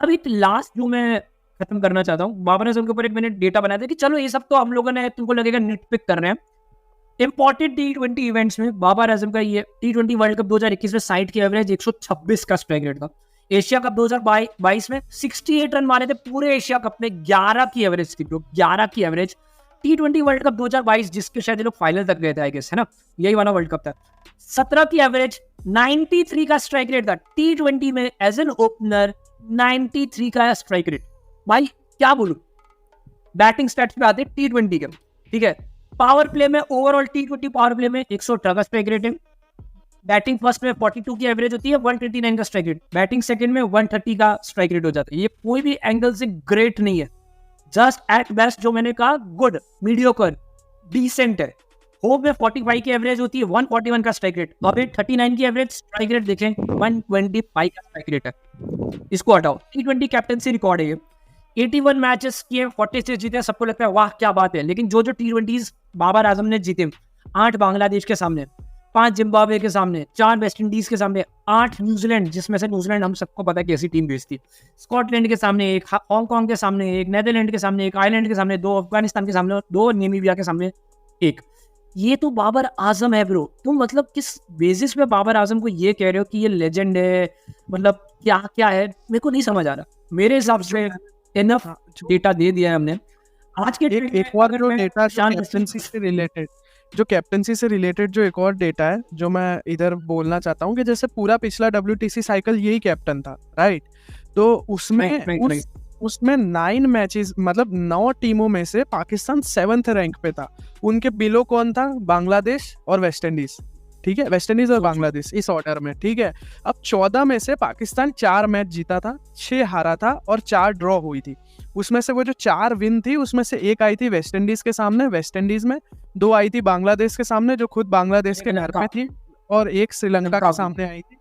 [SPEAKER 1] अब एक लास्ट जो मैं खत्म करना चाहता हूँ, बाबर आजम के ऊपर एक मैंने डेटा बनाया था कि चलो ये सब तो हम लोगों ने, तुमको लगेगा निट पिक कर रहे हैं। इंपॉर्टेंट T20 इवेंट्स में बाबर आजम का ये T20 वर्ल्ड कप 2021 में साइड की एवरेज 126 का स्ट्राइक रेट था। एशिया कप 2022 में 68 रन मारे थे पूरे एशिया कप में, 11 की एवरेज थी, 11 की एवरेज। T20 वर्ल्ड कप 2022 जिसके शायद लोग फाइनल तक गए थे, आई गेस, है ना, यही वाला वर्ल्ड कप था, 17 की एवरेज, 93 का स्ट्राइक रेट था। T20 में एज एन ओपनर 93 का स्ट्राइक रेट। भाई क्या बोलूं, बैटिंग स्टैट्स पे आते T20 के, ठीक है। पावर प्ले में ओवरऑल T20 पावर प्ले में 118 का स्ट्राइक रेट है। बैटिंग फर्स्ट में 42 की एवरेज होती है, 129 का स्ट्राइक रेट। बैटिंग सेकंड में 130 का स्ट्राइक रेट हो जाता है। ये कोई भी एंगल से ग्रेट नहीं है, जस्ट एट बेस्ट, जो मैंने कहा, गुड, मीडियोकर, डिसेंट है। होम में 45 की एवरेज होती है, 141 का स्ट्राइक रेट। अभी 39 की एवरेज स्ट्राइक रेट देखें, 125 का स्ट्राइक रेट है। इसको हटाओ। T20 कैप्टनसी रिकॉर्ड है ये, 81 मैचेस किए, 46 जीते। सबको लगता है वाह क्या बात है, लेकिन जो T20s बाबर आजम ने जीते, 8 बांग्लादेश के सामने, 5 जिम्बाब्वे के सामने, 4 वेस्ट इंडीज के सामने, 8 न्यूजीलैंड, जिसमें से न्यूजीलैंड हम सबको पता है कि ऐसी टीम भेजती, स्कॉटलैंड के सामने एक, हांगकांग के सामने एक, नेदरलैंड के सामने एक, आयरलैंड के सामने 2, अफगानिस्तान के सामने 2, नामीबिया के सामने 1। ये तो बाबर आजम है ब्रो। तुम मतलब किस बेसिस पे बाबर आजम को ये कह रहे हो कि ये लेजेंड है, मतलब क्या क्या है, मेरे को नहीं समझ आ रहा। मेरे हिसाब से इनफ डेटा दे दिया है हमने आज के।
[SPEAKER 2] एक और जो डेटा कैप्टनसी से रिलेटेड, जो एक और डेटा है जो मैं इधर बोलना चाहता हूँ कि जैसे पूरा पिछला WTC साइकिल यही कैप्टन था, राइट। तो उसमें 9 मैचेस, मतलब 9 टीमों में से पाकिस्तान 7th रैंक पे था। उनके बिलो कौन था? बांग्लादेश और वेस्ट इंडीज, ठीक है, वेस्ट इंडीज और बांग्लादेश इस ऑर्डर में, ठीक है। अब 14 में से पाकिस्तान 4 मैच जीता था, 6 हारा था और 4 ड्रॉ हुई थी। उसमें से वो जो 4 विन थी, उसमें से एक आई थी वेस्ट इंडीज के सामने वेस्ट इंडीज में, 2 आई थी बांग्लादेश के सामने जो खुद बांग्लादेश के घर में थी, और एक श्रीलंका के सामने आई थी,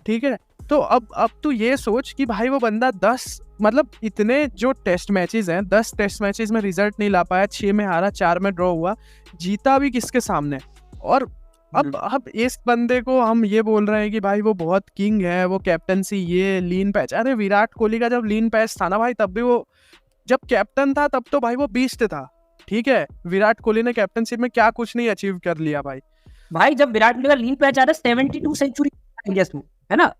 [SPEAKER 2] ठीक है। तो अब तू ये सोच कि भाई वो बंदा 10, मतलब इतने जो टेस्ट मैचेस हैं, 10 टेस्ट मैचेस में रिजल्ट नहीं ला पाया, 6 में हारा, 4 में ड्रॉ हुआ, जीता भी किसके सामने। और अब इस बंदे को हम ये बोल रहे हैं कि भाई वो बहुत किंग है, वो कैप्टनसी, ये लीन पैच। अरे विराट कोहली का जब लीन पैच था ना भाई, तब भी वो जब कैप्टन था तब तो भाई वो बीस्ट था, ठीक है। विराट कोहली ने कैप्टनशिप में क्या कुछ नहीं अचीव कर लिया भाई।
[SPEAKER 1] जब विराट कोहली का लीन पैच आ रहा है 72 सेंचुरी, है ना,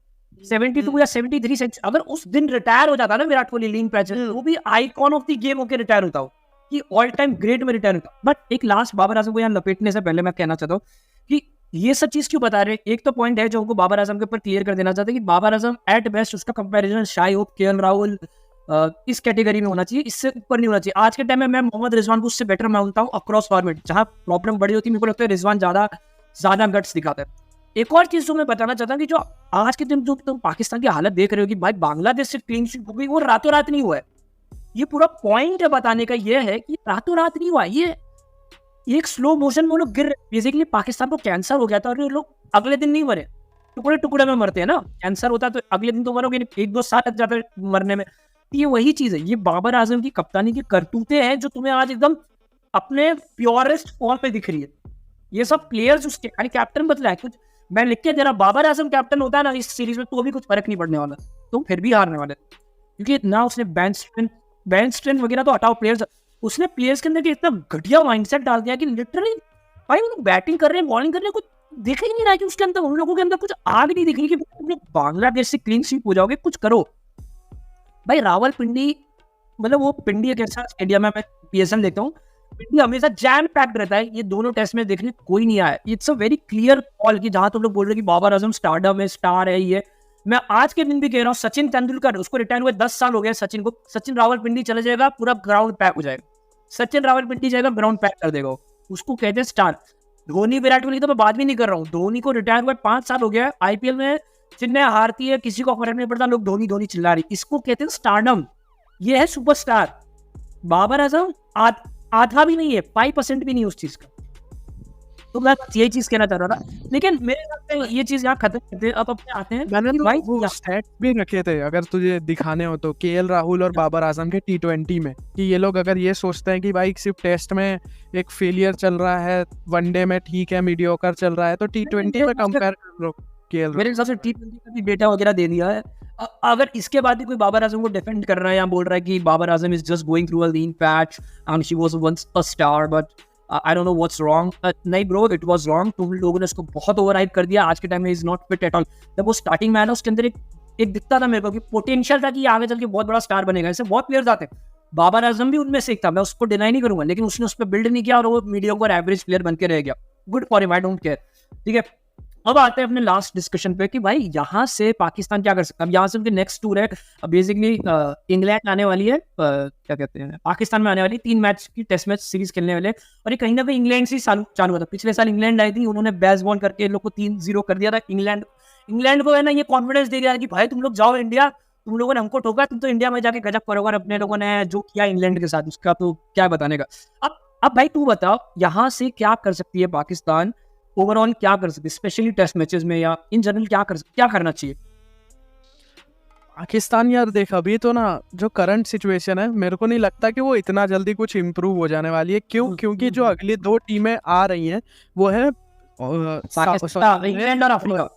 [SPEAKER 1] 72 या 73 सेंचुरी। अगर उस दिन रिटायर हो जाता ना विराट कोहली लीन पैच, वो भी आइकॉन ऑफ द गेम होकर रिटायर होता हो, कि ऑल टाइम ग्रेट में रिटायर होता। बट एक लास्ट बाबर आजम को यहाँ लपेटने से पहले मैं कहना चाहता हूँ कि ये सब चीज क्यों बता रहे हैं। एक तो पॉइंट है जो हमको बाबर आजम के ऊपर क्लियर कर देना चाहते हैं कि बाबर आजम एट बेस्ट, उसका comparison Shai Hope, KL Rahul, इस कैटेगरी में होना चाहिए, इससे ऊपर नहीं होना चाहिए। आज के टाइम में मैं मोहम्मद रिजवान को उससे बेटर मानता हूँ अक्रॉस फॉर्मेट। जहां प्रॉब्लम बड़ी होती है, मेरे को लगता है रिजवान ज्यादा गट्स दिखाता है। एक और चीज जो मैं बताना चाहता हूँ कि जो आज के दिन जो तुम पाकिस्तान की हालत देख रहे हो कि भाई बांग्लादेश से क्लीन स्वीप हो गई, वो रातों रात नहीं हुआ है। ये पूरा पॉइंट है बताने का, ये है कि रातों रात नहीं हुआ, ये एक स्लो मोशन में लोग गिर रहे। बेसिकली पाकिस्तान को कैंसर हो गया था और ये लोग अगले दिन नहीं मरे, टुकड़े टुकड़े में मरते हैं ना। कैंसर होता तो अगले दिन तो मरोगे, 1-2 साल लग जाता है मरने में। तो ये वही चीज है, ये बाबर आजम की कप्तानी की करतूतें हैं जो तुम्हें आज एकदम अपने प्योरेस्ट फॉर्म पे दिख रही है। ये सब प्लेयर्स उसके खाली कैप्टन बदला है कुछ। मैं लिख के दे रहा, बाबर आजम कैप्टन होता है ना इस सीरीज में, तो भी कुछ फर्क नहीं पड़ने वाला, तुम फिर भी हारने वाले, क्योंकि ना उसने बेंच स्ट्रेंथ बेंच स्ट्रेंथ वगैरह तो हटाओ, प्लेयर्स, उसने प्लेयर्स के अंदर इतना घटिया माइंडसेट डाल दिया कि लिटरली भाई वो बैटिंग कर रहे हैं, बॉलिंग कर रहे हैं, कुछ दिख ही नहीं रहा कि उसके अंदर, उन लोगों के अंदर कुछ आग नहीं दिख रही कि तुम लोग बांग्लादेश से क्लीन स्वीप हो जाओगे, कुछ करो भाई। रावलपिंडी, मतलब वो पिंडी एक ऐसा स्टेडियम है, मैं पीएसएल देखता हूँ, पिंडी हमेशा जैम पैक्ड रहता है। ये दोनों टेस्ट में देखने कोई नहीं आया। It's a very clear call कि जहां तुम लोग बोल रहे हो कि बाबर आजम स्टारडम है, स्टार है, ये मैं आज के दिन भी कह रहा हूँ, सचिन तेंदुलकर, उसको रिटायर हुए 10 साल हो गए सचिन को, सचिन रावलपिंडी चले जाएगा, पूरा ग्राउंड पैक हो जाएगा। सचिन रावलपिंडी जाएगा, ग्राउंड पैक कर देगा, उसको कहते हैं स्टार। धोनी विराट कोहली तो मैं बात भी नहीं कर रहा हूँ, धोनी को रिटायर हुए 5 साल हो गया, आईपीएल में चेन्नई हारती है, किसी को फर्क नहीं पड़ता, लोग धोनी धोनी चिल्ला रही, इसको कहते हैं स्टारडम। ये है सुपरस्टार। बाबर आजम आधा भी नहीं है, 5% भी नहीं उस चीज का। तो मैं यही चीज कहना चाह रहा था, लेकिन मेरे हिसाब से ये चीज यहाँ खत्म करते हैं। अब अपने आते हैं,
[SPEAKER 2] मैंने तो
[SPEAKER 1] भाई
[SPEAKER 2] वो स्टैट भी रखे थे, अगर तुझे दिखाने हो तो, केएल राहुल और बाबर आजम के T20 में, कि ये लोग अगर ये सोचते हैं कि भाई सिर्फ टेस्ट में एक फेलियर चल रहा है, वनडे में ठीक है मीडियोकर चल रहा है, तो T20 में कंपेयर कर लो केएल।
[SPEAKER 1] मेरे हिसाब से T20 का भी डेटा वगैरह दे दिया है। अगर इसके बाद भी कोई बाबर आजम को डिफेंड कर रहा है या बोल रहा है कि Babar Azam is just going through a lean patch and she was once a star but I don't know what's wrong, नहीं ब्रो, इट वाज रॉन्ग। तुम लोगों ने उसको बहुत ओवर हाइप कर दिया। आज के टाइम में is not fit at all. जब वो स्टार्टिंग में आया ना, उसके अंदर एक दिखता था मेरे को कि पोटेंशियल था कि आगे चल के बहुत बड़ा स्टार बनेगा। ऐसे बहुत प्लेयर्स आते हैं, बाबर आजम भी उनमें से एक था, मैं उसको डिनाई नहीं करूंगा, लेकिन उसने उस पर बिल्ड नहीं किया और वो मीडियोकर एवरेज प्लेयर बन के रह गया। Good for him, I don't care. ठीक है, अब आते हैं अपने लास्ट डिस्कशन पे कि भाई यहाँ से पाकिस्तान क्या कर सकता है। अब यहाँ से उनके नेक्स्ट टूर है, बेसिकली इंग्लैंड आने वाली है, क्या कहते हैं, पाकिस्तान में आने वाली 3 मैच की टेस्ट मैच सीरीज खेलने वाले। और ये कहीं ना कहीं इंग्लैंड से चालू हुआ था। पिछले साल इंग्लैंड आई थी, उन्होंने बैस बॉल करके इन लोग को 3-0 कर दिया था। इंग्लैंड को है ना ये कॉन्फिडेंस दे दिया कि भाई तुम लोग जाओ इंडिया, तुम लोगों ने हमको ठोका, तुम तो इंडिया में जाके गजब करोगे। और अपने लोगों ने जो किया इंग्लैंड के साथ, उसका तो क्या बताने का। अब भाई तू बताओ, यहाँ से क्या कर सकती है पाकिस्तान, ओवरऑल क्या कर सकती है, स्पेशली टेस्ट मैचेस में या इन जनरल क्या करना चाहिए
[SPEAKER 2] पाकिस्तान? यार देख, अभी तो ना जो करंट सिचुएशन है, मेरे को नहीं लगता कि वो इतना जल्दी कुछ इम्प्रूव हो जाने वाली है। क्यों? क्योंकि जो अगली 2 टीमें आ रही हैं वो है
[SPEAKER 1] पाकिस्तान, इंग्लैंड और अफ्रीका।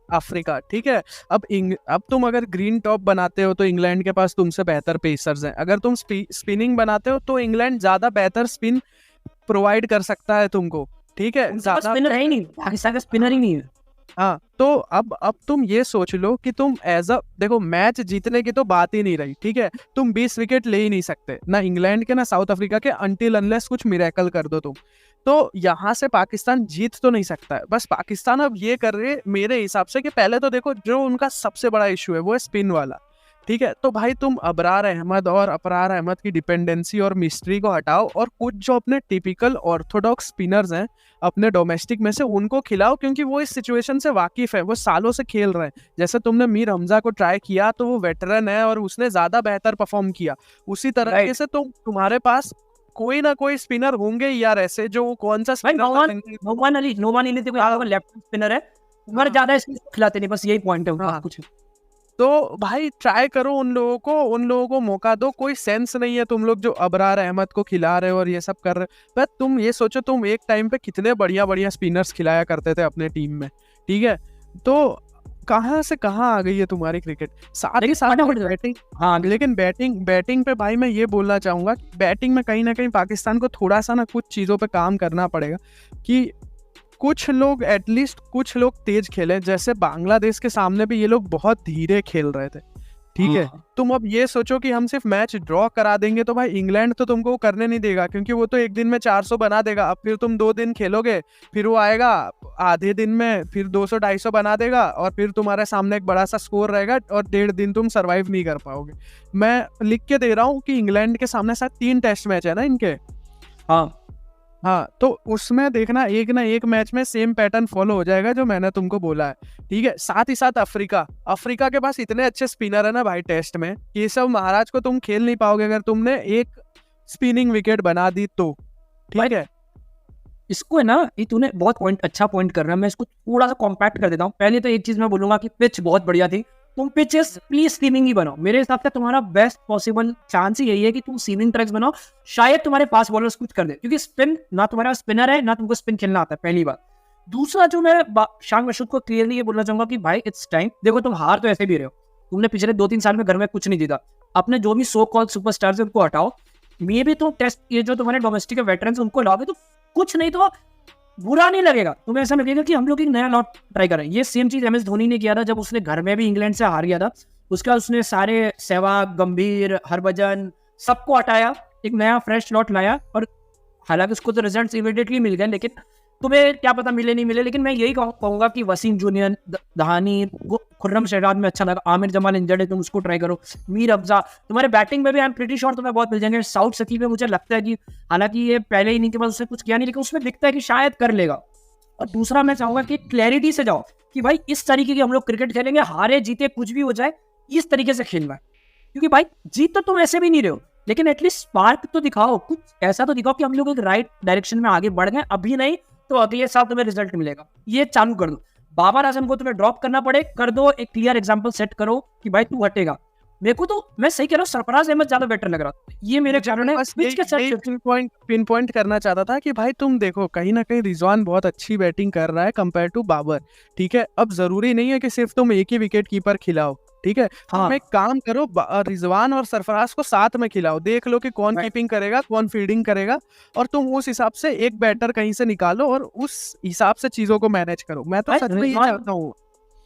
[SPEAKER 2] अफ्रीका, ठीक है। अब तुम अगर ग्रीन टॉप बनाते हो तो इंग्लैंड के पास तुमसे बेहतर पेसर्स हैं। अगर तुम स्पिनिंग बनाते हो तो इंग्लैंड ज्यादा बेहतर स्पिन प्रोवाइड कर सकता है तुमको, ठीक है। ज्यादा
[SPEAKER 1] स्पिनर है ही नहीं, पाकिस्तान का स्पिनर ही नहीं है।
[SPEAKER 2] हाँ, तो अब तुम ये सोच लो कि तुम देखो, मैच जीतने की तो बात ही नहीं रही, ठीक है। तुम 20 विकेट ले ही नहीं सकते, ना इंग्लैंड के ना साउथ अफ्रीका के, अनटिल अनलेस कुछ मिरेकल कर दो तुम। तो यहाँ से पाकिस्तान जीत तो नहीं सकता है। बस पाकिस्तान अब ये कर रहे, मेरे हिसाब से, कि पहले तो देखो जो उनका सबसे बड़ा इशू है वो है स्पिन वाला, ठीक है। तो भाई तुम अबरार अहमद और अपरार अहमद की डिपेंडेंसी और मिस्ट्री को हटाओ, और कुछ जो अपने टिपिकल ऑर्थोडॉक्स स्पिनर्स हैं अपने डोमेस्टिक में से, उनको खिलाओ, क्योंकि वो इस सिचुएशन से वाकिफ है, वो सालों से खेल रहे हैं। जैसे तुमने मीर हमजा को ट्राई किया तो वो वेटरन है और उसने ज्यादा बेहतर परफॉर्म किया। उसी तरीके से तुम्हारे पास कोई ना कोई स्पिनर होंगे यार ऐसे, जो कौन सा
[SPEAKER 1] नोमान अली तो कोई लेफ्ट स्पिनर है, तुम्हारे ज्यादा इसको खिलाते नहीं, बस यही पॉइंट है कुछ।
[SPEAKER 2] तो भाई ट्राई करो, उन लोगों को मौका दो। कोई सेंस नहीं है तुम लोग जो अबरार अहमद को खिला रहे हो और ये सब कर रहे हो। बस तुम ये सोचो, तुम एक टाइम पे कितने बढ़िया स्पिनर्स खिलाया करते थे अपने टीम में, ठीक है। तो कहाँ से कहाँ आ गई है तुम्हारी क्रिकेट। साथ ही साथ बैटिंग, हाँ, लेकिन बैटिंग पे भाई मैं ये बोलना चाहूंगा, बैटिंग में कहीं ना कहीं पाकिस्तान को थोड़ा सा ना कुछ चीज़ों पे काम करना पड़ेगा, कि कुछ लोग एटलीस्ट कुछ लोग तेज खेले। जैसे बांग्लादेश के सामने भी ये लोग बहुत धीरे खेल रहे थे, ठीक है। तुम अब ये सोचो कि हम सिर्फ मैच ड्रॉ करा देंगे तो भाई इंग्लैंड तो तुमको करने नहीं देगा, क्योंकि वो तो एक दिन में 400 बना देगा। अब फिर तुम 2 दिन खेलोगे, फिर वो आएगा आधे दिन में फिर 200-250 बना देगा, और फिर तुम्हारे सामने एक बड़ा सा स्कोर रहेगा और 1.5 दिन तुम सर्वाइव नहीं कर पाओगे। मैं लिख के दे रहा हूँ कि इंग्लैंड के सामने शायद 3 टेस्ट मैच है ना इनके। हाँ, तो उसमें देखना एक ना एक मैच में सेम पैटर्न फॉलो हो जाएगा जो मैंने तुमको बोला है, ठीक है। साथ ही साथ अफ्रीका के पास इतने अच्छे स्पिनर है ना भाई टेस्ट में, कि सब महाराज को तुम खेल नहीं पाओगे अगर तुमने एक स्पिनिंग विकेट बना दी तो, ठीक है।
[SPEAKER 1] इसको है ना, ये तूने बहुत अच्छा पॉइंट कर रहा है। मैं इसको थोड़ा सा कॉम्पैक्ट कर देता हूँ। पहले तो एक चीज मैं बोलूंगा कि पिच बहुत बढ़िया थी। तुम पिचेस प्लीज सीमिंग ही बनाओ। मेरे हिसाब से तुम्हारा बेस्ट पॉसिबल चांस ही यही है कि तुम सीमिंग ट्रैक्स बनाओ। शायद तुम्हारे फास्ट बॉलर्स कुछ कर दे, क्योंकि स्पिन ना तुम्हारा स्पिनर है ना तुमको स्पिन खेलना आता है, पहली बात। दूसरा जो मैं शान मशहूद को क्लियरली ये बोलना चाहूंगा कि भाई इट्स टाइम। देखो तुम हार तो ऐसे भी रहे हो, तुमने पिछले 2-3 साल में घर में कुछ नहीं जीता। अपने जो भी सो कॉल सुपरस्टार्स है उनको हटाओ, मे भी तुम टेस्ट ये जो तुम्हारे डोमेस्टिक वेटरन्स उनको लाओगे तो कुछ नहीं तो बुरा नहीं लगेगा, तुम्हें ऐसा लगेगा कि हम लोग एक नया लॉट ट्राई कर रहे हैं। ये सेम चीज MS धोनी ने किया था जब उसने घर में भी इंग्लैंड से हार गया था। उसके बाद उसने सारे सहवाग, गंभीर, हरभजन सबको हटाया, एक नया फ्रेश लॉट लाया, और हालांकि उसको तो रिजल्ट्स इमीडिएटली मिल गए, लेकिन तुम्हें क्या पता मिले नहीं मिले। लेकिन मैं यही कहूंगा कि वसीम जूनियर, दहानी, खुर्रम शहजाद में अच्छा लगा, आमिर जमाल इंजर्ड है, तुम उसको ट्राई करो, मीर अफजा, तुम्हारे बैटिंग में भी आई एम प्रीटी श्योर तुम्हें बहुत मिल जाएंगे। साउथ सकीब में मुझे लगता है कि हालांकि ये पहले इनिंग के बाद उसने कुछ किया नहीं, लेकिन उसमें दिखता है कि शायद कर लेगा। और दूसरा मैं चाहूंगा कि क्लैरिटी से जाओ कि भाई इस तरीके की हम लोग क्रिकेट खेलेंगे, हारे जीते कुछ भी हो जाए इस तरीके से खेलना है, क्योंकि भाई जीत तो तुम ऐसे भी नहीं रहे हो, लेकिन एटलीस्ट स्पार्क तो दिखाओ, कुछ ऐसा तो दिखाओ कि हम लोग एक राइट डायरेक्शन में आगे बढ़ गए, अभी नहीं तो अगले साल तुम्हें रिजल्ट मिलेगा। ये चालू कर दो। बाबर आजम को तुम्हें ड्रॉप करना पड़े कर दो, एक क्लियर एग्जांपल सेट करो कि भाई तू हटेगा। मेरे को तो मैं सही कह रहा हूँ, सरफराज अहमद ज्यादा बेटर लग रहा। ये मेरे कारण है,
[SPEAKER 2] पिन पॉइंट करना चाहता था कि भाई तुम देखो कहीं ना कहीं रिजवान बहुत अच्छी बैटिंग कर रहा है कंपेयर टू बाबर, ठीक है। अब जरूरी नहीं है कि सिर्फ तुम एक ही विकेट कीपर खिलाओ, ठीक है। तुम एक काम करो, रिजवान और सरफराज को साथ में खिलाओ, देख लो कि कौन कीपिंग करेगा कौन फील्डिंग करेगा, और तुम उस हिसाब से एक बैटर कहीं से निकालो और उस हिसाब से चीजों को मैनेज करो। मैं तो सच में ये चाहता हूँ।